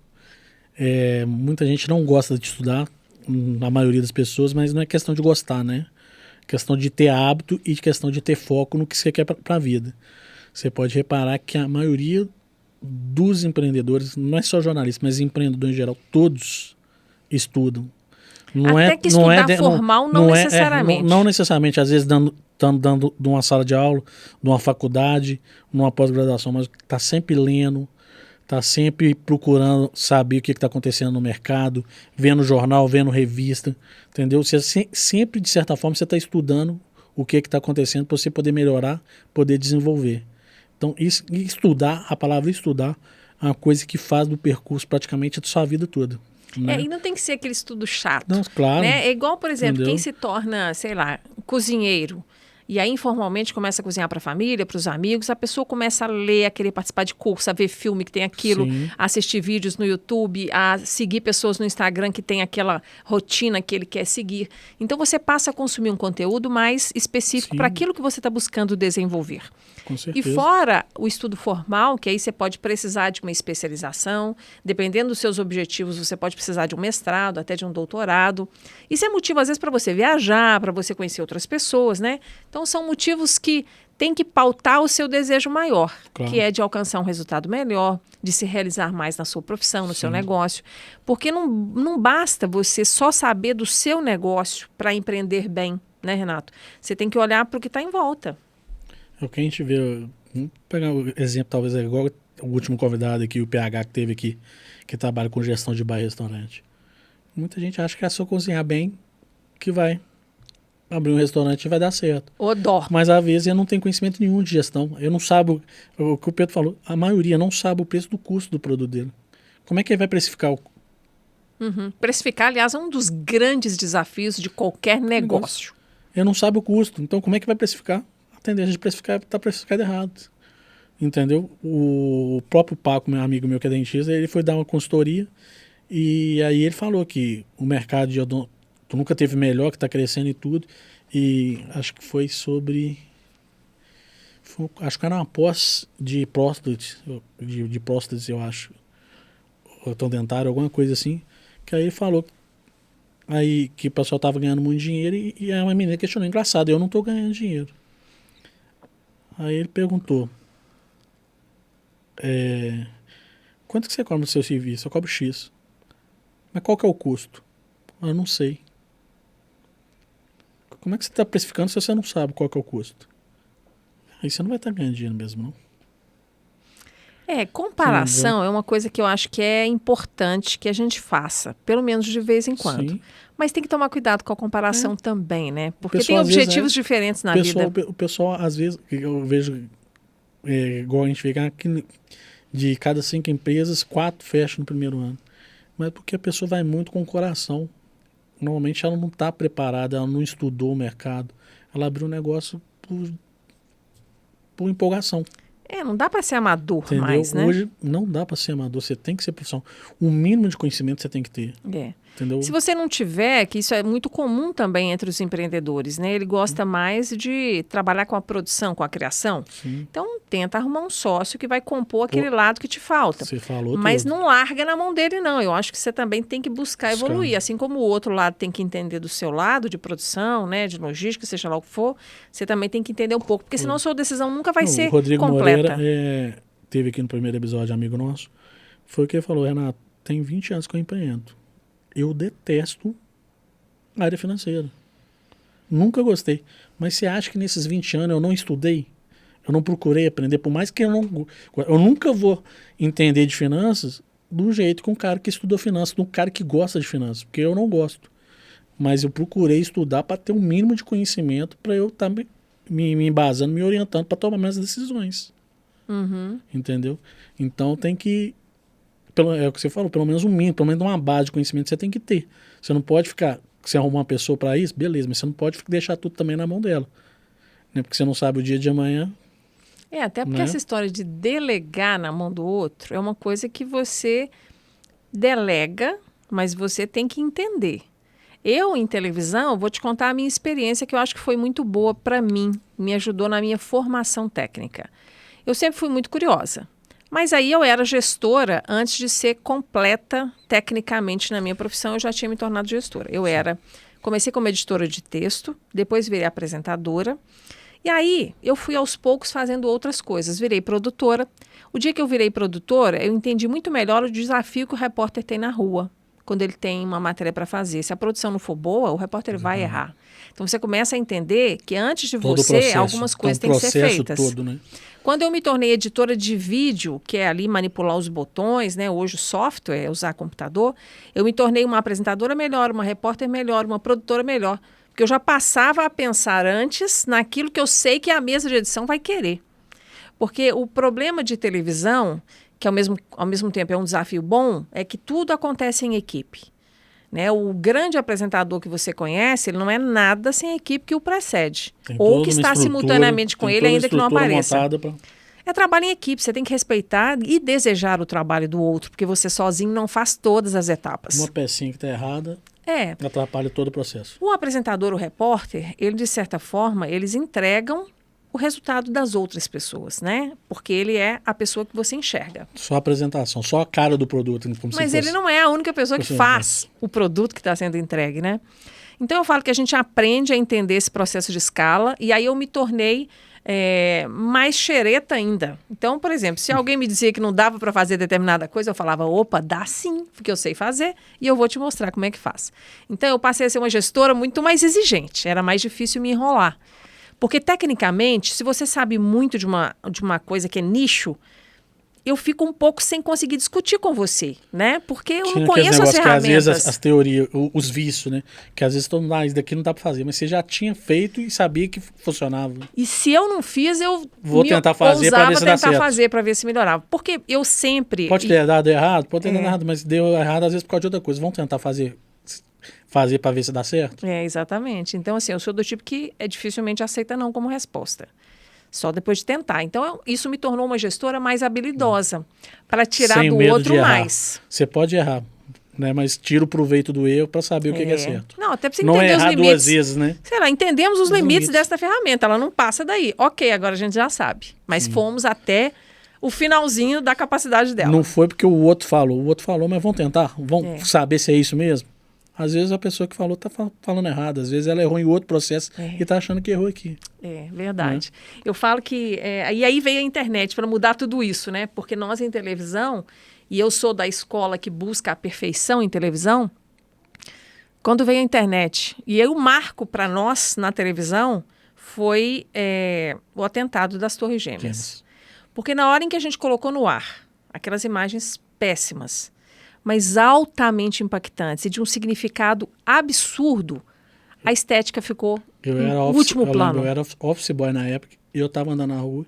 muita gente não gosta de estudar, na maioria das pessoas, mas não é questão de gostar, né? É questão de ter hábito e questão de ter foco no que você quer para a vida. Você pode reparar que a maioria dos empreendedores, não é só jornalistas, mas empreendedores em geral, todos estudam. Até que estudar formal não necessariamente. Não necessariamente, às vezes dando de uma sala de aula, de uma faculdade, numa pós-graduação, mas está sempre lendo, está sempre procurando saber o que está acontecendo no mercado, vendo jornal, vendo revista, entendeu? Você sempre, de certa forma, você está estudando o que está acontecendo para você poder melhorar, poder desenvolver. Então, estudar, a palavra estudar, é uma coisa que faz do percurso praticamente da sua vida toda. Né? E não tem que ser aquele estudo chato. Não, claro. Né? É igual, por exemplo, entendeu? Quem se torna, sei lá, cozinheiro. E aí, informalmente, começa a cozinhar para a família, para os amigos. A pessoa começa a ler, a querer participar de curso, a ver filme que tem aquilo, a assistir vídeos no YouTube, a seguir pessoas no Instagram que tem aquela rotina que ele quer seguir. Então, você passa a consumir um conteúdo mais específico para aquilo que você está buscando desenvolver. Com certeza. E fora o estudo formal, que aí você pode precisar de uma especialização, dependendo dos seus objetivos, você pode precisar de um mestrado, até de um doutorado. Isso é motivo, às vezes, para você viajar, para você conhecer outras pessoas, né? Então, são motivos que tem que pautar o seu desejo maior, que é de alcançar um resultado melhor, de se realizar mais na sua profissão, no seu negócio. Porque não basta você só saber do seu negócio para empreender bem, né, Renato? Você tem que olhar para o que está em volta. É o que a gente vê. Vamos pegar o exemplo, talvez, igual o último convidado aqui, o PH, que teve aqui, que trabalha com gestão de bar e restaurante. Muita gente acha que é só cozinhar bem que vai abrir um restaurante e vai dar certo. Mas às vezes ele não tem conhecimento nenhum de gestão. Ele não sabe o que o Pedro falou. A maioria não sabe o preço do custo do produto dele. Como é que ele vai precificar? Precificar, aliás, é um dos grandes desafios de qualquer negócio. Ele não sabe o custo. Então, como é que vai precificar? A tendência de precificar está precificado errado. Entendeu? O próprio Paco, meu amigo meu que é dentista, ele foi dar uma consultoria e aí ele falou que o mercado de odonto nunca teve melhor, que está crescendo e tudo. E acho que foi sobre... acho que era uma pós de próstase, de próstase, eu acho. Ou dentário, alguma coisa assim. Que aí ele falou aí, que o pessoal estava ganhando muito dinheiro e a menina questionou. Engraçado, eu não estou ganhando dinheiro. Aí ele perguntou... quanto que você cobra no seu serviço? Eu cobro X. Mas qual que é o custo? Eu não sei. Como é que você está precificando se você não sabe qual que é o custo? Aí você não vai estar ganhando dinheiro mesmo, não. Comparação é uma coisa que eu acho que é importante que a gente faça, pelo menos de vez em quando. Sim. Mas tem que tomar cuidado com a comparação também, né? Porque pessoal, tem objetivos diferentes na vida. O pessoal, às vezes, eu vejo, igual a gente vê aqui, de cada 5 empresas, 4 fecham no primeiro ano. Mas porque a pessoa vai muito com o coração. Normalmente ela não está preparada, ela não estudou o mercado. Ela abriu um negócio por empolgação. Não dá para ser amador. Entendeu? Mais, né? Hoje não dá para ser amador, você tem que ser profissional. O mínimo de conhecimento você tem que ter. Entendeu? Se você não tiver, que isso é muito comum também entre os empreendedores, né? Ele gosta mais de trabalhar com a produção, com a criação. Sim. Então, tenta arrumar um sócio que vai compor aquele lado que te falta. Você falou Mas tudo. não larga na mão dele, não. Eu acho que você também tem que buscar evoluir. Assim como o outro lado tem que entender do seu lado, de produção, né? De logística, seja lá o que for, você também tem que entender um pouco. Porque senão a sua decisão nunca vai ser o Rodrigo completa. Moreira teve aqui no primeiro episódio, amigo nosso. Foi o que ele falou: Renato, tem 20 anos que eu empreendo. Eu detesto a área financeira. Nunca gostei. Mas você acha que nesses 20 anos eu não estudei? Eu não procurei aprender? Por mais que eu nunca vou entender de finanças do jeito que um cara que estudou finanças, do cara que gosta de finanças. Porque eu não gosto. Mas eu procurei estudar para ter um mínimo de conhecimento para eu estar me embasando, me orientando para tomar minhas decisões. Entendeu? Então tem que... É o que você falou, pelo menos um mínimo, pelo menos uma base de conhecimento você tem que ter. Você não pode ficar, você arrumar uma pessoa para isso, beleza, mas você não pode deixar tudo também na mão dela. Né? Porque você não sabe o dia de amanhã. Até porque essa história de delegar na mão do outro é uma coisa que você delega, mas você tem que entender. Eu, em televisão, vou te contar a minha experiência, que eu acho que foi muito boa para mim, me ajudou na minha formação técnica. Eu sempre fui muito curiosa. Mas aí eu era gestora antes de ser completa tecnicamente na minha profissão, eu já tinha me tornado gestora. Comecei como editora de texto, depois virei apresentadora. E aí eu fui aos poucos fazendo outras coisas, virei produtora. O dia que eu virei produtora, eu entendi muito melhor o desafio que o repórter tem na rua, quando ele tem uma matéria para fazer. Se a produção não for boa, o repórter vai errar. Então você começa a entender que antes de você, algumas coisas têm que ser feitas. Todo, né? Quando eu me tornei editora de vídeo, que é ali manipular os botões, né? Hoje o software é usar computador, eu me tornei uma apresentadora melhor, uma repórter melhor, uma produtora melhor. Porque eu já passava a pensar antes naquilo que eu sei que a mesa de edição vai querer. Porque o problema de televisão, que ao mesmo tempo é um desafio bom, é que tudo acontece em equipe. Né? O grande apresentador que você conhece, ele não é nada sem a equipe que o precede. Tem Ou toda que uma está estrutura, simultaneamente com tem ele, toda uma ainda que não estrutura apareça. montada pra- É trabalho em equipe, você tem que respeitar e desejar o trabalho do outro, porque você sozinho não faz todas as etapas. Uma pecinha que está errada É. atrapalha todo o processo. O apresentador, o repórter, ele, de certa forma, eles entregam o resultado das outras pessoas, né? Porque ele é a pessoa que você enxerga. Só a apresentação, só a cara do produto. Como Mas se ele fosse. não é a única pessoa que Você faz o produto que está sendo entregue, né? Então eu falo que a gente aprende a entender esse processo de escala e aí eu me tornei mais xereta ainda. Então, por exemplo, se alguém me dizia que não dava para fazer determinada coisa, eu falava, opa, dá sim, porque eu sei fazer e eu vou te mostrar como é que faz. Então eu passei a ser uma gestora muito mais exigente, era mais difícil me enrolar. Porque, tecnicamente, se você sabe muito de uma coisa que é nicho, eu fico um pouco sem conseguir discutir com você, né? Porque eu Tinha não aqueles conheço as negócios que às ferramentas. vezes as teorias, os vícios, né? Que às vezes todo mundo, isso daqui não dá para fazer, mas você já tinha feito e sabia que funcionava. E se eu não fiz, eu Vou tentar fazer pra ver se dá certo. fazer para ver se melhorava. Porque eu sempre... Pode ter dado errado, pode ter dado errado, mas deu errado às vezes por causa de outra coisa. Vamos tentar fazer para ver se dá certo? Exatamente. Então, assim, eu sou do tipo que dificilmente aceita não como resposta. Só depois de tentar. Então, isso me tornou uma gestora mais habilidosa para tirar Sem do medo outro de errar. mais. Você pode errar, né? Mas tira o proveito do erro para saber o que é certo. Não, até para você Não entender é os errar limites. duas vezes, né? Sei lá, entendemos os limites limites. dessa ferramenta. Ela não passa daí. Ok, agora a gente já sabe. Mas fomos até o finalzinho da capacidade dela. Não foi porque o outro falou. O outro falou, mas vamos tentar. Vamos saber se é isso mesmo? Às vezes a pessoa que falou está falando errado. Às vezes ela errou em outro processo e está achando que errou aqui. É verdade. Eu falo que... e aí veio a internet para mudar tudo isso, né? Porque nós em televisão, e eu sou da escola que busca a perfeição em televisão, quando veio a internet, e aí o marco para nós na televisão foi o atentado das Torres Gêmeas. Porque na hora em que a gente colocou no ar aquelas imagens péssimas, mas altamente impactantes e de um significado absurdo, a estética ficou no último plano. Eu era office boy na época e eu estava andando na rua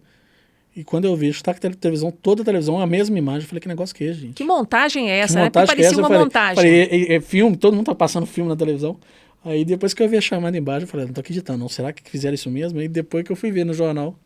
e quando eu vi, está televisão, toda a televisão, a mesma imagem, eu falei, que negócio que é, gente? Que montagem é essa? Que Né? Porque montagem que é parecia essa? uma montagem. Falei, é filme, todo mundo tá passando filme na televisão. Aí depois que eu vi a chamada embaixo, eu falei, não tô acreditando, não. Será que fizeram isso mesmo? Aí depois que eu fui ver no jornal,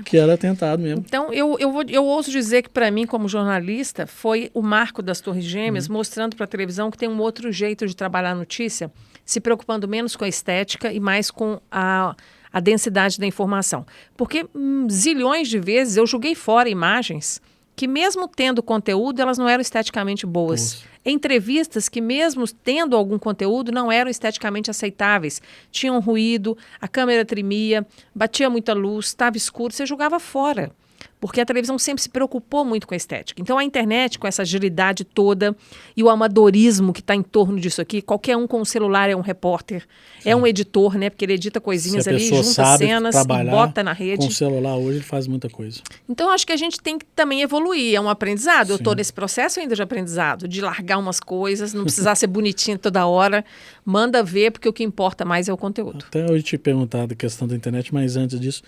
que era atentado mesmo. Então, eu ouso dizer que, para mim, como jornalista, foi o marco das Torres Gêmeas, mostrando para a televisão que tem um outro jeito de trabalhar a notícia, se preocupando menos com a estética e mais com a densidade da informação. Porque zilhões de vezes eu joguei fora imagens que, mesmo tendo conteúdo, elas não eram esteticamente boas. Entrevistas que, mesmo tendo algum conteúdo, não eram esteticamente aceitáveis. Tinham ruído, a câmera tremia, batia muita luz, estava escuro, você jogava fora. Porque a televisão sempre se preocupou muito com a estética. Então, a internet, com essa agilidade toda e o amadorismo que está em torno disso aqui, qualquer um com o celular é um repórter, é um editor, né? Porque ele edita coisinhas ali, junta cenas e bota na rede. Com o celular hoje ele faz muita coisa. Então, acho que a gente tem que também evoluir. É um aprendizado. Eu estou nesse processo ainda de aprendizado, de largar umas coisas, não precisar ser bonitinho toda hora. Manda ver, porque o que importa mais é o conteúdo. Até eu ia te perguntar da questão da internet, mas antes disso,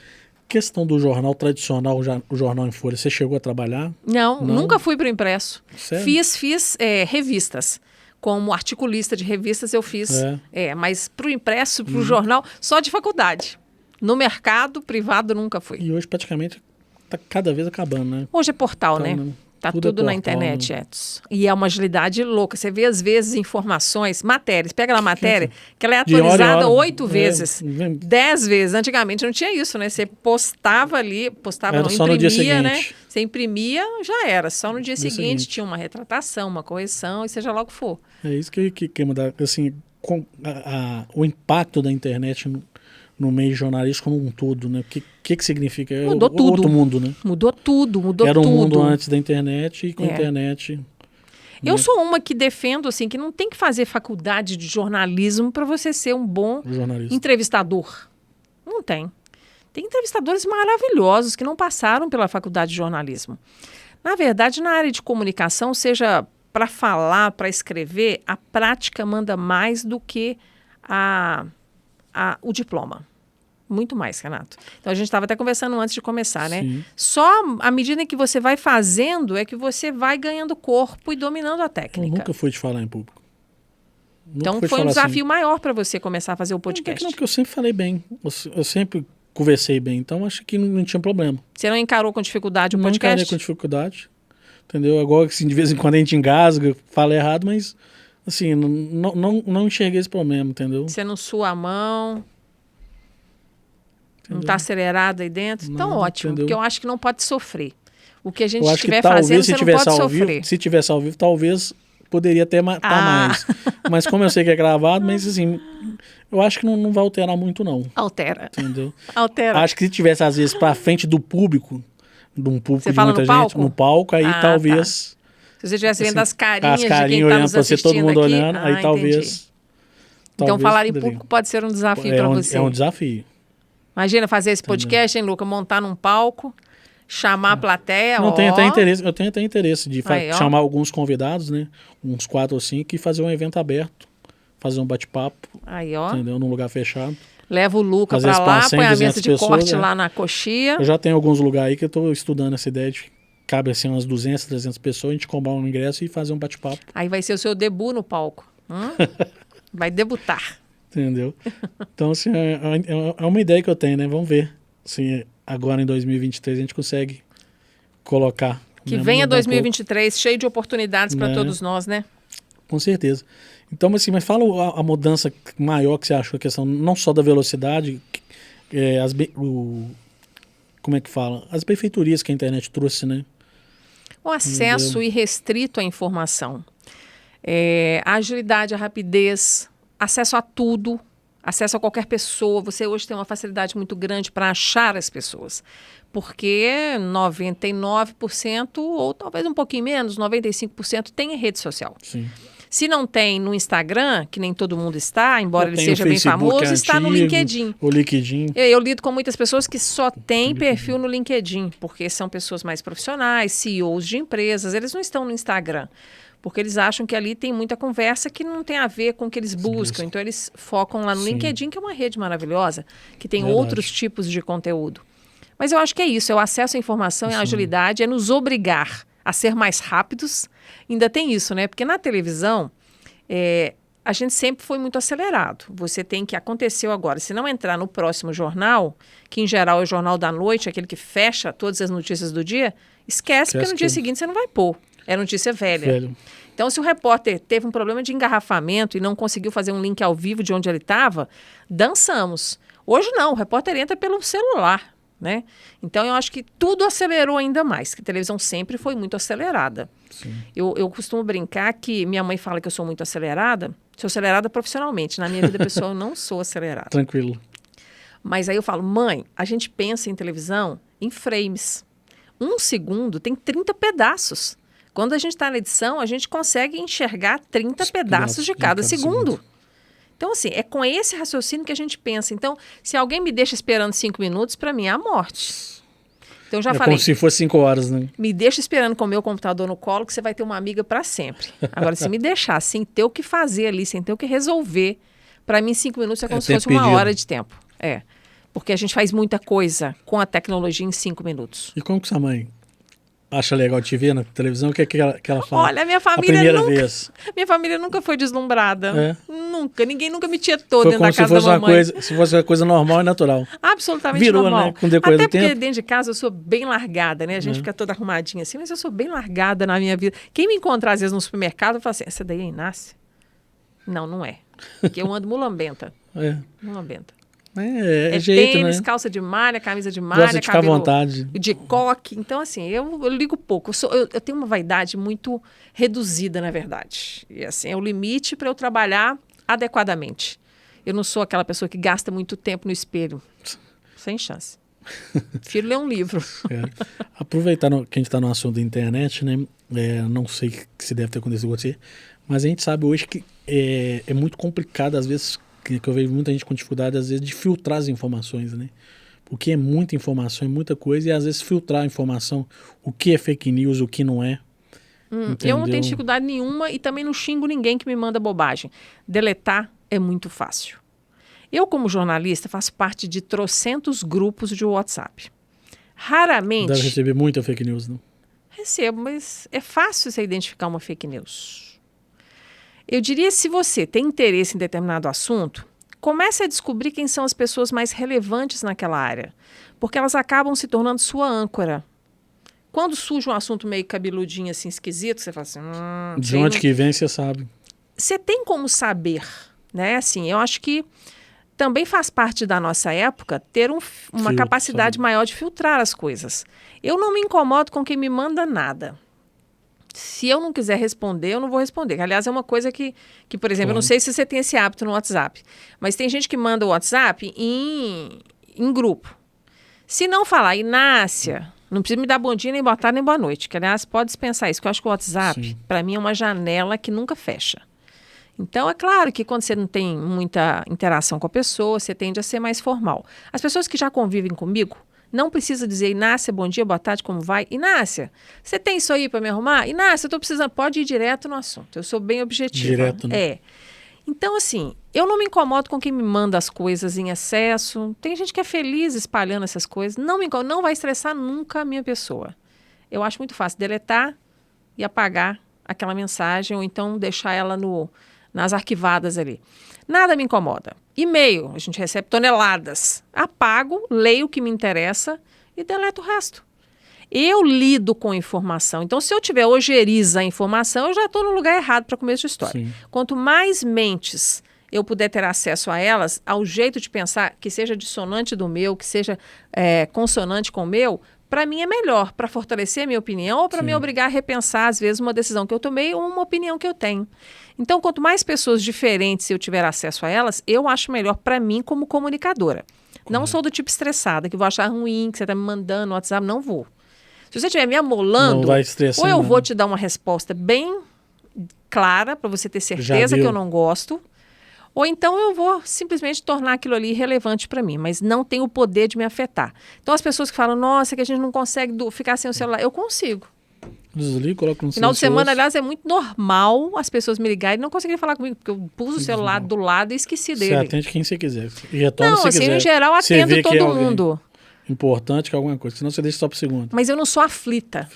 questão do jornal tradicional, o jornal em folha, você chegou a trabalhar? Não, nunca fui para o impresso. Sério? Fiz revistas. Como articulista de revistas eu fiz. Mas para o impresso, para o jornal, só de faculdade. No mercado privado nunca fui. E hoje praticamente está cada vez acabando, né? Hoje é portal, né? Tá tudo é portal, na internet, Edson. E é uma agilidade louca. Você vê, às vezes, informações, matérias. Pega lá a matéria, que ela é atualizada 8 vezes, 10 vezes. Antigamente não tinha isso, né? Você postava ali, imprimia, né? Você imprimia, já era. Só no dia seguinte tinha uma retratação, uma correção, e seja lá o que for. É isso que mudar. Assim, o impacto da internet no meio jornalístico como um todo, né? O que significa? Mudou tudo. Outro mundo, né? Mudou tudo. Era um mundo antes da internet e com a internet... Eu sou uma que defendo assim que não tem que fazer faculdade de jornalismo para você ser um bom entrevistador. Não tem. Tem entrevistadores maravilhosos que não passaram pela faculdade de jornalismo. Na verdade, na área de comunicação, seja para falar, para escrever, a prática manda mais do que o diploma. Muito mais, Renato. Então, a gente estava até conversando antes de começar, né? Sim. Só à medida que você vai fazendo é que você vai ganhando corpo e dominando a técnica. Eu nunca fui te falar em público. Então foi um desafio maior para você começar a fazer o podcast. Não, porque eu sempre falei bem. Eu sempre conversei bem. Então acho que não tinha problema. Você não encarou com dificuldade o podcast? Não encarei com dificuldade. Entendeu? Agora, assim, de vez em quando a gente engasga, fala errado, mas assim, não enxerguei esse problema, entendeu? Você não sua a mão, não está acelerado aí dentro? Então ótimo, entendeu? Porque eu acho que não pode sofrer. O que a gente estiver fazendo, você não pode sofrer. Se tivesse ao vivo, talvez poderia até estar mais. Mas como eu sei que é gravado, mas assim, eu acho que não vai alterar muito, não. Altera. Entendeu? Altera. Acho que se tivesse, às vezes, para frente do público, de um público de muita gente, no palco, aí talvez... Tá. Se você estivesse vendo assim, as carinhas de quem está nos você, assistindo todo mundo aqui, olhando, aí talvez... Então falar em público pode ser um desafio para você. É um desafio. Imagina fazer esse podcast, hein, Luca? Montar num palco, chamar a plateia. Eu tenho até interesse de chamar alguns convidados, né? Uns 4 ou 5 e fazer um evento aberto. Fazer um bate-papo. Aí, ó. Entendeu? Num lugar fechado. Leva o Luca para lá, põe a mesa de corte lá na coxia. Eu já tenho alguns lugares aí que eu estou estudando essa ideia de cabe assim umas 200, 300 pessoas, a gente comprar um ingresso e fazer um bate-papo. Aí vai ser o seu debut no palco. Vai debutar. Entendeu? Então, assim, é uma ideia que eu tenho, né? Vamos ver se agora em 2023 a gente consegue colocar. Que venha 2023 cheio de oportunidades para todos nós, né? Com certeza. Então, assim, mas fala a mudança maior que você achou, a questão não só da velocidade, como é que fala? As benfeitorias que a internet trouxe, né? O acesso irrestrito à informação. A agilidade, a rapidez, acesso a tudo, acesso a qualquer pessoa. Você hoje tem uma facilidade muito grande para achar as pessoas. Porque 99%, ou talvez um pouquinho menos, 95% tem rede social. Sim. Se não tem no Instagram, que nem todo mundo está, embora ele seja bem famoso, está no LinkedIn. O LinkedIn. Eu lido com muitas pessoas que só têm perfil no LinkedIn, porque são pessoas mais profissionais, CEOs de empresas, eles não estão no Instagram, porque eles acham que ali tem muita conversa que não tem a ver com o que eles buscam. Então eles focam lá no LinkedIn, que é uma rede maravilhosa, que tem outros tipos de conteúdo. Mas eu acho que é isso, é o acesso à informação e à agilidade, é nos obrigar a ser mais rápidos. Ainda tem isso, né? Porque na televisão, a gente sempre foi muito acelerado. Você tem que aconteceu agora. Se não entrar no próximo jornal, que em geral é o Jornal da Noite, aquele que fecha todas as notícias do dia, esquece porque no dia seguinte você não vai pôr. É notícia velha. Então, se o repórter teve um problema de engarrafamento e não conseguiu fazer um link ao vivo de onde ele estava, dançamos. Hoje não, o repórter entra pelo celular. Né? Então, eu acho que tudo acelerou ainda mais, que a televisão sempre foi muito acelerada. Eu costumo brincar que minha mãe fala que eu sou muito acelerada, sou acelerada profissionalmente, na minha vida pessoal eu não sou acelerada. Tranquilo. Mas aí eu falo, mãe, a gente pensa em televisão em frames. 1 segundo tem 30 pedaços. Quando a gente está na edição, a gente consegue enxergar 30 pedaços de cada segundo. Então, assim, é com esse raciocínio que a gente pensa. Então, se alguém me deixa esperando 5 minutos, para mim é a morte. Então, já falei. Como se fosse 5 horas, né? Me deixa esperando com o meu computador no colo, que você vai ter uma amiga para sempre. Agora, se me deixar sem ter o que fazer ali, sem ter o que resolver, para mim 5 minutos é como se fosse uma hora de tempo. Porque a gente faz muita coisa com a tecnologia em 5 minutos. E como que sua mãe acha legal te ver na televisão? O que ela fala? Olha, minha família minha família nunca foi deslumbrada. Nunca. Ninguém nunca me tietou dentro da casa da mamãe. Se fosse uma coisa normal e natural. Absolutamente normal. Virou, né? Com o decorrer Até do tempo. Porque dentro de casa eu sou bem largada, né? A gente fica toda arrumadinha assim, mas eu sou bem largada na minha vida. Quem me encontrar às vezes no supermercado, fala assim, essa daí é Inácia? Não é. Porque eu ando mulambenta. Mulambenta. É jeito, tênis, né? calça de malha, camisa de malha, gosta de ficar à vontade. De coque. Então, assim, eu ligo pouco. Eu tenho uma vaidade muito reduzida, na verdade. E, assim, é o limite para eu trabalhar adequadamente. Eu não sou aquela pessoa que gasta muito tempo no espelho. Sem chance. Prefiro ler um livro. Aproveitando que a gente está no assunto da internet, né? Não sei o que se deve ter acontecido com você, mas a gente sabe hoje que é muito complicado, às vezes, que eu vejo muita gente com dificuldade, às vezes, de filtrar as informações, né? Porque é muita informação, é muita coisa, e às vezes filtrar a informação, o que é fake news, o que não é. Eu não tenho dificuldade nenhuma e também não xingo ninguém que me manda bobagem. Deletar é muito fácil. Eu, como jornalista, faço parte de trocentos grupos de WhatsApp. Raramente... Deve receber muita fake news, não? Recebo, mas é fácil você identificar uma fake news. Eu diria, se você tem interesse em determinado assunto, comece a descobrir quem são as pessoas mais relevantes naquela área, porque elas acabam se tornando sua âncora. Quando surge um assunto meio cabeludinho, assim, esquisito, você fala assim... De onde que vem, você sabe. Você tem como saber, né? Assim, eu acho que também faz parte da nossa época ter uma capacidade maior de filtrar as coisas. Eu não me incomodo com quem me manda nada. Se eu não quiser responder, eu não vou responder. Aliás, é uma coisa que por exemplo, eu não sei se você tem esse hábito no WhatsApp, mas tem gente que manda o WhatsApp em grupo. Se não falar, Inácia, não precisa me dar bom dia, nem boa tarde, nem boa noite. Que, aliás, pode dispensar isso, que eu acho que o WhatsApp, para mim, é uma janela que nunca fecha. Então, é claro que quando você não tem muita interação com a pessoa, você tende a ser mais formal. As pessoas que já convivem comigo, não precisa dizer, Inácia, bom dia, boa tarde, como vai? Inácia, você tem isso aí para me arrumar? Inácia, eu estou precisando. Pode ir direto no assunto. Eu sou bem objetiva. Direto, né? É. Então, assim, eu não me incomodo com quem me manda as coisas em excesso. Tem gente que é feliz espalhando essas coisas. Não me incomodo, não vai estressar nunca a minha pessoa. Eu acho muito fácil deletar e apagar aquela mensagem, ou então deixar ela nas arquivadas ali. Nada me incomoda. E-mail, a gente recebe toneladas. Apago, leio o que me interessa e deleto o resto. Eu lido com informação. Então, se eu tiver ojeriza a informação, eu já estou no lugar errado para começo de história. Sim. Quanto mais mentes eu puder ter acesso a elas, ao jeito de pensar que seja dissonante do meu, que seja consonante com o meu, para mim é melhor, para fortalecer a minha opinião ou para me obrigar a repensar, às vezes, uma decisão que eu tomei ou uma opinião que eu tenho. Então, quanto mais pessoas diferentes eu tiver acesso a elas, eu acho melhor para mim como comunicadora. Não sou do tipo estressada, que vou achar ruim, que você está me mandando no WhatsApp, não vou. Se você estiver me amolando, não vai estressar, ou eu não. vou te dar uma resposta bem clara, para você ter certeza que eu não gosto, ou então eu vou simplesmente tornar aquilo ali irrelevante para mim, mas não tem o poder de me afetar. Então, as pessoas que falam, nossa, que a gente não consegue ficar sem o celular, eu consigo. Desliga, coloca no Final de silencioso. semana, aliás, é muito normal as pessoas me ligarem e não conseguirem falar comigo, porque eu pus o celular do lado e esqueci dele. Você atende quem você quiser. E retorna Não, se assim, quiser. em geral, Você atendo vê que é todo alguém mundo. importante, que é alguma coisa. Senão você deixa só pro segundo. Mas eu não sou aflita.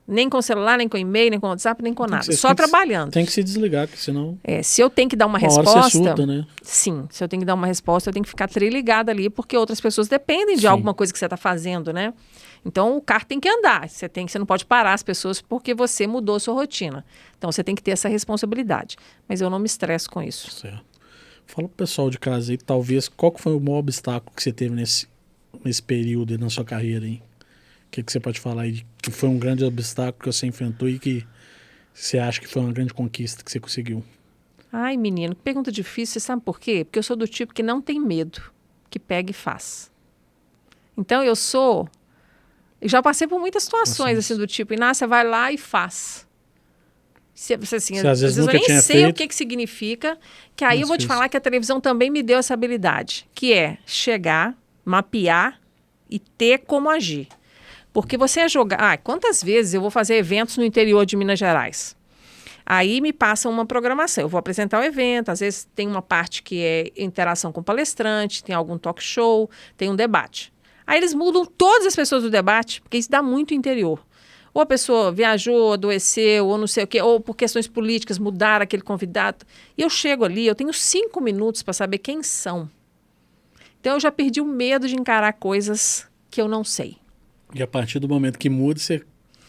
Nem com celular, nem com e-mail, nem com WhatsApp, nem com nada. Só trabalhando. Tem que se desligar, porque senão... Se eu tenho que dar uma hora resposta... você surta, né? Sim, se eu tenho que dar uma resposta, eu tenho que ficar triligada ali, porque outras pessoas dependem de alguma coisa que você está fazendo, né? Então, o carro tem que andar. Você não pode parar as pessoas porque você mudou a sua rotina. Então, você tem que ter essa responsabilidade. Mas eu não me estresso com isso. Certo. Fala pro pessoal de casa aí, talvez, qual que foi o maior obstáculo que você teve nesse período aí na sua carreira aí? O que você pode falar aí que foi um grande obstáculo que você enfrentou e que você acha que foi uma grande conquista que você conseguiu? Ai, menino, que pergunta difícil. Você sabe por quê? Porque eu sou do tipo que não tem medo, que pega e faz. Então, eu já passei por muitas situações, assim, do tipo, Inácia, vai lá e faz. Assim, às vezes eu nem sei o que significa, que aí eu vou te falar que a televisão também me deu essa habilidade, que é chegar, mapear e ter como agir. Porque você é jogar... quantas vezes eu vou fazer eventos no interior de Minas Gerais? Aí me passam uma programação. Eu vou apresentar o evento, às vezes tem uma parte que é interação com o palestrante, tem algum talk show, tem um debate. Aí eles mudam todas as pessoas do debate, porque isso dá muito interior. Ou a pessoa viajou, adoeceu, ou não sei o quê, ou por questões políticas mudaram aquele convidado. E eu chego ali, eu tenho 5 minutos para saber quem são. Então eu já perdi o medo de encarar coisas que eu não sei. E a partir do momento que muda,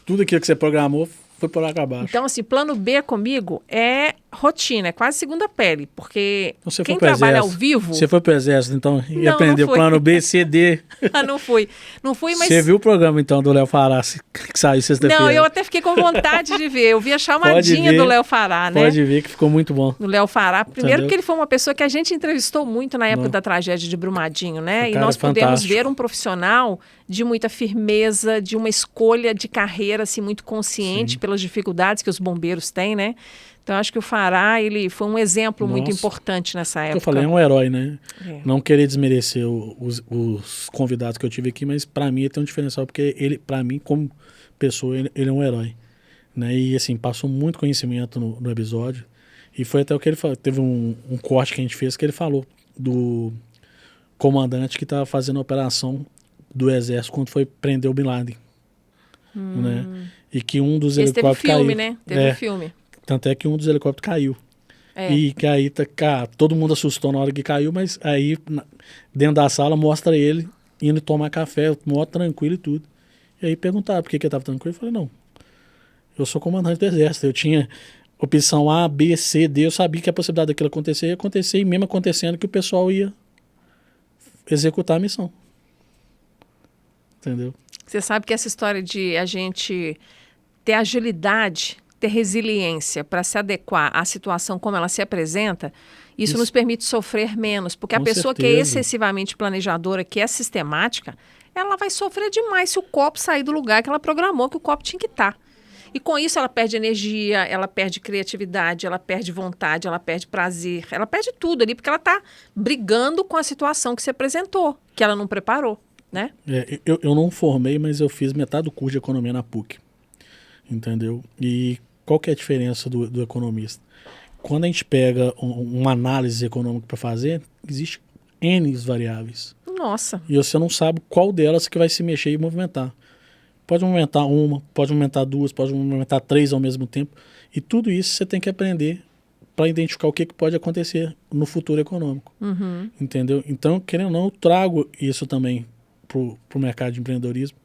tudo aquilo que você programou foi por água abaixo. Então, assim, plano B comigo é rotina, é quase segunda pele, porque então, quem trabalha ao vivo... Você foi pro exército, então, e não, aprendeu plano B, C, D. Não fui, mas... Você viu o programa, então, do Léo Fará, que saiu sexta-feira? Não, eu até fiquei com vontade de ver. Eu vi a chamadinha do Léo Fará, né? Pode ver que ficou muito bom. Do Léo Fará. Primeiro porque ele foi uma pessoa que a gente entrevistou muito na época da tragédia de Brumadinho, né? E nós pudemos ver um profissional de muita firmeza, de uma escolha de carreira, assim, muito consciente pelas dificuldades que os bombeiros têm, né? Então, acho que o Fará, ele foi um exemplo muito importante nessa época. Eu falei, é um herói, né? Não querer desmerecer os convidados que eu tive aqui, mas para mim ele tem um diferencial, porque ele, para mim, como pessoa, ele é um herói. Né? E, assim, passou muito conhecimento no episódio. E foi até o que ele falou. Teve um corte que a gente fez que ele falou do comandante que estava fazendo a operação do exército quando foi prender o Bin Laden. Né? E que um dos helicópteros teve filme, caiu. Né? Teve um filme. Tanto é que um dos helicópteros caiu. E que aí todo mundo assustou na hora que caiu, mas aí dentro da sala mostra ele indo tomar café, mó tranquilo e tudo. E aí perguntaram por que ele estava tranquilo. Eu falei, não, eu sou comandante do exército, eu tinha opção A, B, C, D, eu sabia que a possibilidade daquilo acontecer ia acontecer, e mesmo acontecendo que o pessoal ia executar a missão. Entendeu? Você sabe que essa história de a gente ter agilidade, ter resiliência para se adequar à situação como ela se apresenta, isso nos permite sofrer menos, porque a pessoa que é excessivamente planejadora, que é sistemática, ela vai sofrer demais se o copo sair do lugar que ela programou que o copo tinha que estar. E com isso ela perde energia, ela perde criatividade, ela perde vontade, ela perde prazer, ela perde tudo ali, porque ela está brigando com a situação que se apresentou, que ela não preparou, né? Eu não formei, mas eu fiz metade do curso de economia na PUC, entendeu? E qual que é a diferença do economista? Quando a gente pega uma análise econômica para fazer, existe N variáveis. Nossa. E você não sabe qual delas que vai se mexer e movimentar. Pode movimentar uma, pode movimentar duas, pode movimentar três ao mesmo tempo. E tudo isso você tem que aprender para identificar o que pode acontecer no futuro econômico. Uhum. Entendeu? Então, querendo ou não, eu trago isso também pro mercado de empreendedorismo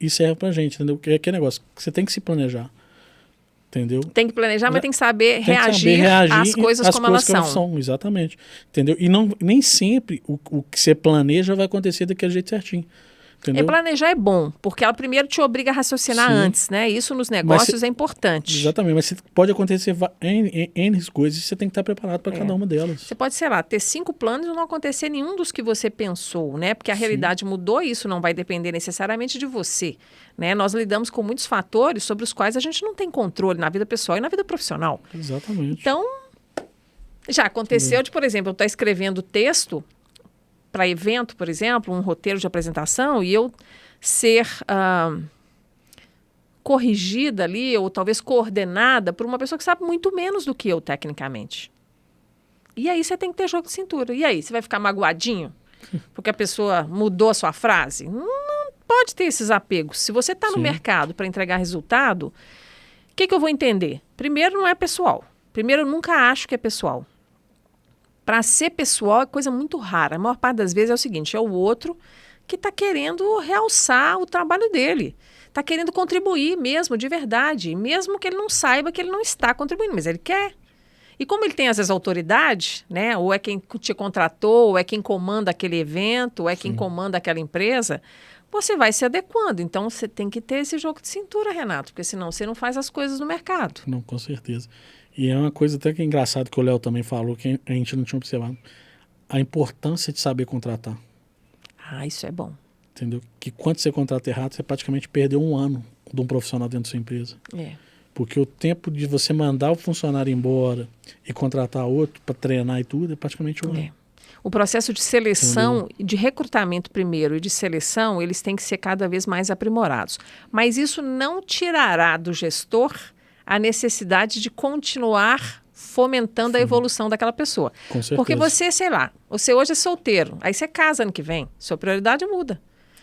e serve pra gente, entendeu? Porque é aquele negócio que você tem que se planejar. Entendeu? Tem que planejar, mas tem que saber reagir às coisas como elas são. Exatamente. Entendeu? E nem sempre o que você planeja vai acontecer daquele jeito certinho. Entendeu? Planejar é bom, porque ela primeiro te obriga a raciocinar antes, né? Isso nos negócios é importante. Exatamente, mas pode acontecer N coisas e você tem que estar preparado para cada uma delas. Você pode, sei lá, ter 5 planos e não acontecer nenhum dos que você pensou, né? Porque a realidade mudou e isso não vai depender necessariamente de você, né? Nós lidamos com muitos fatores sobre os quais a gente não tem controle na vida pessoal e na vida profissional. Exatamente. Então, já aconteceu de, por exemplo, eu estar escrevendo texto para evento, por exemplo, um roteiro de apresentação, e eu ser corrigida ali, ou talvez coordenada por uma pessoa que sabe muito menos do que eu, tecnicamente. E aí você tem que ter jogo de cintura. E aí, você vai ficar magoadinho porque a pessoa mudou a sua frase? Não pode ter esses apegos. Se você está no mercado para entregar resultado, o que eu vou entender? Primeiro, não é pessoal. Primeiro, eu nunca acho que é pessoal. Para ser pessoal é coisa muito rara. A maior parte das vezes é o seguinte, é o outro que está querendo realçar o trabalho dele. Está querendo contribuir mesmo, de verdade. Mesmo que ele não saiba que ele não está contribuindo, mas ele quer. E como ele tem, às vezes, autoridade, né? Ou é quem te contratou, ou é quem comanda aquele evento, ou é quem comanda aquela empresa, você vai se adequando. Então, você tem que ter esse jogo de cintura, Renato, porque senão você não faz as coisas no mercado. Não, com certeza. E é uma coisa até que é engraçada que o Léo também falou, que a gente não tinha observado. A importância de saber contratar. Ah, isso é bom. Entendeu? Que quando você contrata errado, você praticamente perdeu um ano de um profissional dentro da sua empresa. Porque o tempo de você mandar o funcionário embora e contratar outro para treinar e tudo é praticamente um ano. O processo de seleção, de recrutamento primeiro e de seleção, eles têm que ser cada vez mais aprimorados. Mas isso não tirará do gestor a necessidade de continuar fomentando a evolução daquela pessoa. Com certeza. Porque você, sei lá, você hoje é solteiro, aí você casa ano que vem, sua prioridade muda.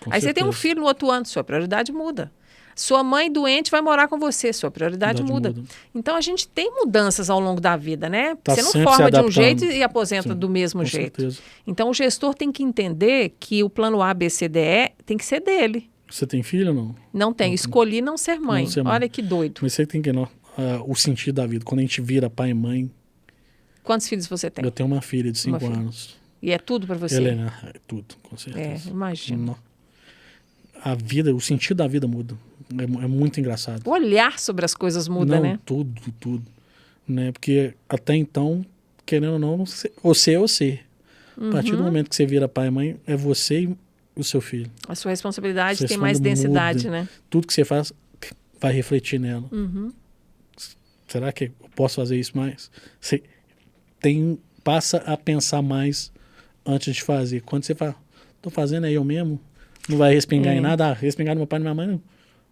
Aí você tem um filho no outro ano, sua prioridade muda. Sua mãe doente vai morar com você, sua prioridade muda. Então a gente tem mudanças ao longo da vida, né? Você não forma de um jeito e aposenta do mesmo jeito. Certeza. Então o gestor tem que entender que o plano A, B, C, D, E tem que ser dele. Você tem filho ou não? Não tenho. Escolhi não ser mãe. Não ser mãe. Olha que doido. Mas você tem que o sentido da vida. Quando a gente vira pai e mãe... Quantos filhos você tem? Eu tenho uma filha de 5 anos. E é tudo para você? Helena, é tudo, com certeza. Imagino. A vida, o sentido da vida muda. É muito engraçado. O olhar sobre as coisas muda, né? Tudo. Né? Porque até então, querendo ou não, você é você. A partir do momento que você vira pai e mãe, é você e o seu filho. A sua responsabilidade tem mais densidade, né? Tudo que você faz vai refletir nela. Será que eu posso fazer isso mais? Você passa a pensar mais antes de fazer. Quando você fala, tô fazendo, é eu mesmo, não vai respingar em nada, respingar no meu pai e na minha mãe,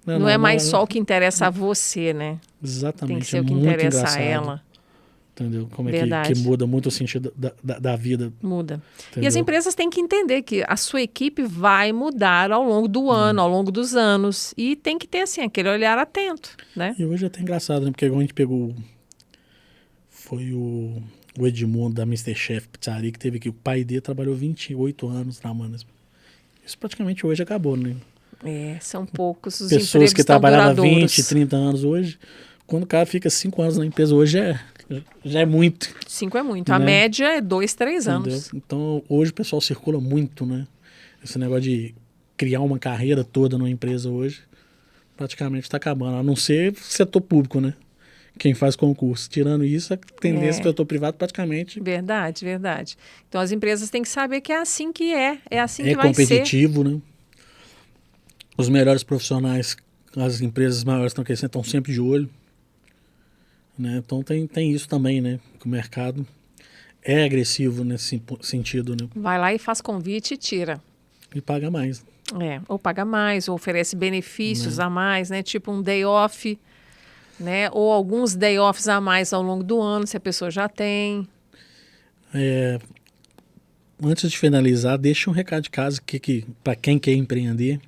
não. Não é mais só o que interessa a você, né? Exatamente. Tem que ser o que interessa a ela. Entendeu? Como é que muda muito o sentido da vida. Muda. Entendeu? E as empresas têm que entender que a sua equipe vai mudar ao longo do ano, ao longo dos anos. E tem que ter, assim, aquele olhar atento, né? E hoje é até engraçado, né? Porque a gente pegou... foi o Edmundo da Mr. Chef Pizzaria, que teve aqui. O pai dele trabalhou 28 anos na Manas. Isso praticamente hoje acabou, né? São poucos os pessoas empregos que tão trabalhavam duradouros. 20, 30 anos hoje, quando o cara fica 5 anos na empresa hoje, já é muito. 5 é muito. Né? A média é 2, 3 anos. Então, hoje o pessoal circula muito, né? Esse negócio de criar uma carreira toda numa empresa hoje, praticamente está acabando. A não ser setor público, né? Quem faz concurso. Tirando isso, a tendência do setor privado praticamente... Verdade, verdade. Então, as empresas têm que saber que é assim que é assim que vai ser. É competitivo, né? Os melhores profissionais, as empresas maiores estão sempre de olho. Né? Então tem isso também, né? Que o mercado é agressivo nesse sentido, né? Vai lá e faz convite e tira. E paga mais. Ou paga mais, ou oferece benefícios a mais, né? Tipo um day off, né? Ou alguns day offs a mais ao longo do ano, se a pessoa já tem. Antes de finalizar, deixa um recado de casa para quem quer empreender.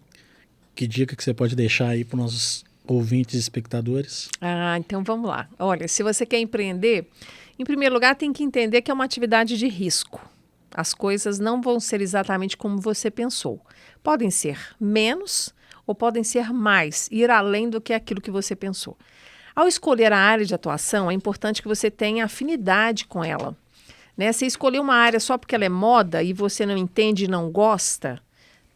Que dica que você pode deixar aí para os nossos ouvintes e espectadores? Então vamos lá. Olha, se você quer empreender, em primeiro lugar tem que entender que é uma atividade de risco. As coisas não vão ser exatamente como você pensou. Podem ser menos ou podem ser mais, ir além do que aquilo que você pensou. Ao escolher a área de atuação, é importante que você tenha afinidade com ela. Né? Se escolher uma área só porque ela é moda e você não entende e não gosta,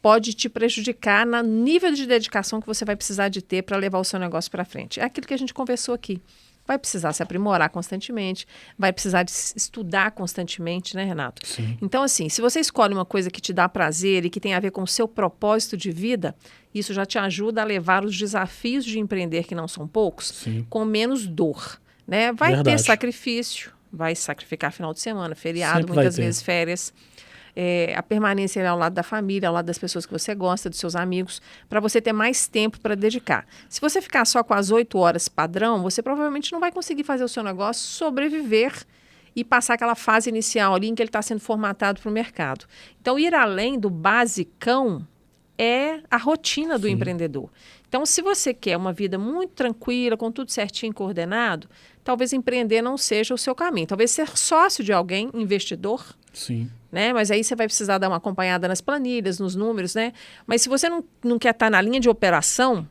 pode te prejudicar no nível de dedicação que você vai precisar de ter para levar o seu negócio para frente. É aquilo que a gente conversou aqui. Vai precisar se aprimorar constantemente, vai precisar de estudar constantemente, né, Renato? Sim. Então, assim, se você escolhe uma coisa que te dá prazer e que tem a ver com o seu propósito de vida, isso já te ajuda a levar os desafios de empreender, que não são poucos, Sim. com menos dor, né? Vai Verdade. ter sacrifício, vai sacrificar final de semana, feriado, Sempre muitas vai ter. vezes férias. A permanência ao lado da família, ao lado das pessoas que você gosta, dos seus amigos, para você ter mais tempo para dedicar. Se você ficar só com as 8 horas padrão, você provavelmente não vai conseguir fazer o seu negócio sobreviver e passar aquela fase inicial ali em que ele está sendo formatado para o mercado. Então, ir além do basicão é a rotina do empreendedor. Então, se você quer uma vida muito tranquila, com tudo certinho, coordenado, talvez empreender não seja o seu caminho. Talvez ser sócio de alguém, investidor, Sim. né? Mas aí você vai precisar dar uma acompanhada nas planilhas, nos números, né? Mas se você não quer estar na linha de operação,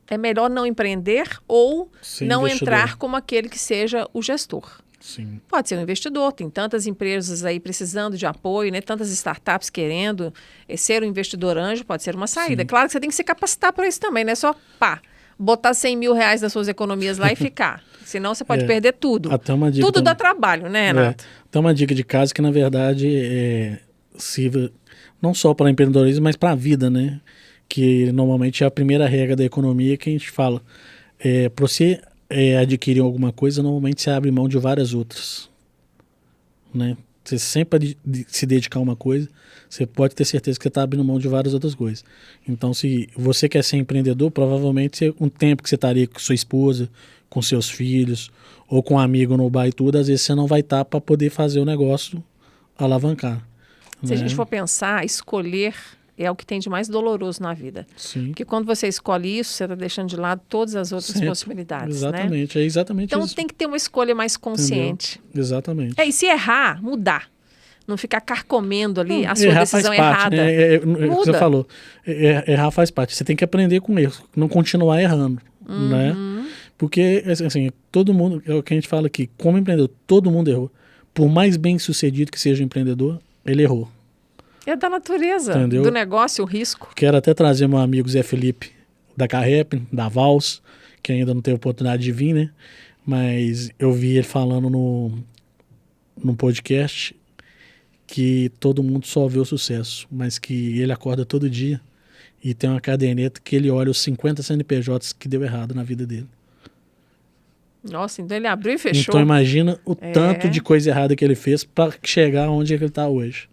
é melhor não empreender ou Ser não investidor. entrar como aquele que seja o gestor. Sim. Pode ser um investidor, tem tantas empresas aí precisando de apoio, né? Tantas startups querendo ser um investidor anjo, pode ser uma saída. Sim. Claro que você tem que se capacitar para isso também, não é só botar 100 mil reais das suas economias lá e ficar. Senão você pode perder tudo. Até uma dica Tudo também. dá trabalho, né, Renato? Então, uma dica de casa que, na verdade, sirva não só para empreendedorismo, mas para a vida, né? Que normalmente é a primeira regra da economia que a gente fala. Para você adquirir alguma coisa, normalmente você abre mão de várias outras. Né? Você sempre se dedicar a uma coisa, você pode ter certeza que você está abrindo mão de várias outras coisas. Então, se você quer ser empreendedor, provavelmente um tempo que você estaria com sua esposa, com seus filhos, ou com um amigo no bar e tudo, às vezes você não vai estar para poder fazer o negócio alavancar. Se a gente for pensar, escolher é o que tem de mais doloroso na vida. Sim. Porque quando você escolhe isso, você está deixando de lado todas as outras Sempre. possibilidades. Exatamente, né? é exatamente Então isso. tem que ter uma escolha mais consciente. Entendeu? Exatamente. E se errar, mudar. Não ficar carcomendo ali a sua Errar decisão faz parte, errada. né? O que você Muda. falou. Errar faz parte. Você tem que aprender com erro, não continuar errando. Né? Porque, assim, todo mundo, é o que a gente fala aqui, como empreendedor, todo mundo errou. Por mais bem sucedido que seja o empreendedor, ele errou. É da natureza, Entendeu? do negócio, o risco. Quero até trazer meu amigo Zé Felipe da Carrep, da Vals, que ainda não teve oportunidade de vir, né? Mas eu vi ele falando no podcast que todo mundo só vê o sucesso, mas que ele acorda todo dia e tem uma caderneta que ele olha os 50 CNPJs que deu errado na vida dele. Nossa, então ele abriu e fechou. Então imagina o tanto de coisa errada que ele fez para chegar onde ele está hoje.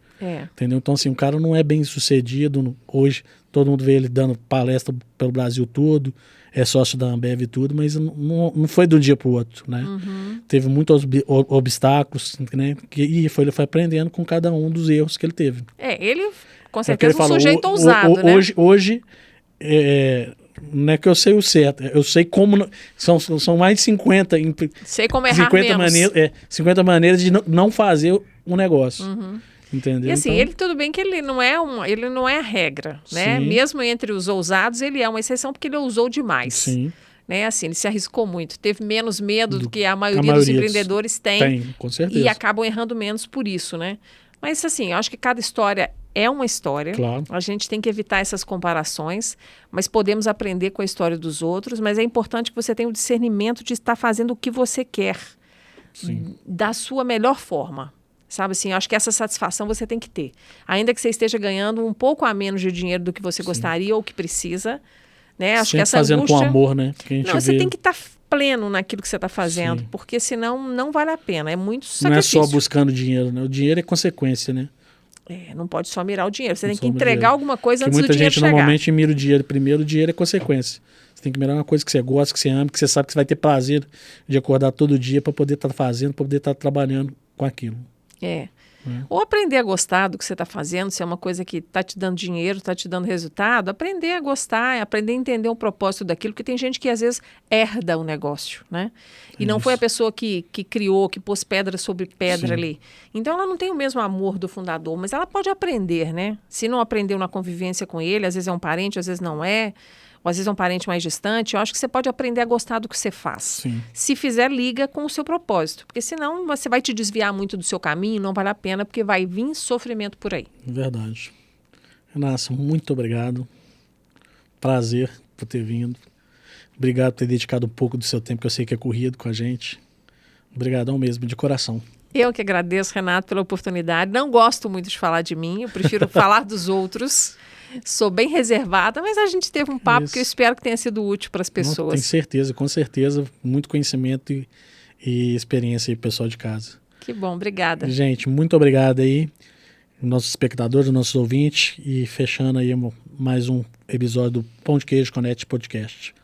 Entendeu? Então assim, o cara não é bem sucedido hoje, todo mundo vê ele dando palestra pelo Brasil todo, é sócio da Ambev e tudo, mas não foi de um dia para o outro, né? Teve muitos obstáculos, né? E ele foi aprendendo com cada um dos erros que ele teve. Ele, com Porque certeza, ele falou, sujeito ousado, né? Hoje Não é que eu sei o certo, eu sei como. São mais de 50. Sei como errar 50 menos. 50 maneiras de não fazer um negócio. Entendeu? E assim, Então, ele tudo bem que ele não é a regra, né? Sim. Mesmo entre os ousados, ele é uma exceção porque ele ousou demais. sim, Né? Assim, ele se arriscou muito, teve menos medo do que a a maioria dos maioria empreendedores tem tem, com certeza. e acabam errando menos por isso, né? Mas assim, eu acho que cada história é uma história. Claro. A gente tem que evitar essas comparações, mas podemos aprender com a história dos outros, mas é importante que você tenha o discernimento de estar fazendo o que você quer, Sim. da sua melhor forma. Sabe assim, eu acho que essa satisfação você tem que ter. Ainda que você esteja ganhando um pouco a menos de dinheiro do que você gostaria ou que precisa, né? Acho que Sempre essa fazendo angústia... com amor, né? Que a gente Não, você vê, tem que estar pleno naquilo que você está fazendo, Sim. porque senão não vale a pena. É muito não é sacrifício. só buscando dinheiro, né? O dinheiro é consequência, né? Não pode só mirar o dinheiro. Você Não tem que só o entregar dinheiro. alguma coisa Porque antes do muita dinheiro gente chegar. normalmente mira o dinheiro primeiro, o dinheiro é consequência. Você tem que mirar uma coisa que você gosta, que você ama, que você sabe que você vai ter prazer de acordar todo dia para poder estar fazendo, para poder estar trabalhando com aquilo. Ou aprender a gostar do que você está fazendo, se é uma coisa que está te dando dinheiro, está te dando resultado, aprender a gostar, aprender a entender o propósito daquilo, porque tem gente que às vezes herda o negócio, né? E não foi a pessoa que criou, que pôs pedra sobre pedra ali. Então ela não tem o mesmo amor do fundador, mas ela pode aprender, né? Se não aprendeu na convivência com ele, às vezes é um parente, às vezes não é, ou às vezes é um parente mais distante, eu acho que você pode aprender a gostar do que você faz. Sim. Se fizer, liga com o seu propósito, porque senão você vai te desviar muito do seu caminho, não vale a pena, porque vai vir sofrimento por aí. Verdade. Renata, muito obrigado. Prazer por ter vindo. Obrigado por ter dedicado um pouco do seu tempo, que eu sei que é corrido com a gente. Obrigadão mesmo, de coração. Eu que agradeço, Renato, pela oportunidade. Não gosto muito de falar de mim, eu prefiro falar dos outros. Sou bem reservada, mas a gente teve um papo que eu espero que tenha sido útil para as pessoas. Tenho certeza, com certeza. Muito conhecimento e experiência aí pro pessoal de casa. Que bom, obrigada. Gente, muito obrigado aí, nossos espectadores, nossos ouvintes. E fechando aí mais um episódio do Pão de Queijo Connect Podcast.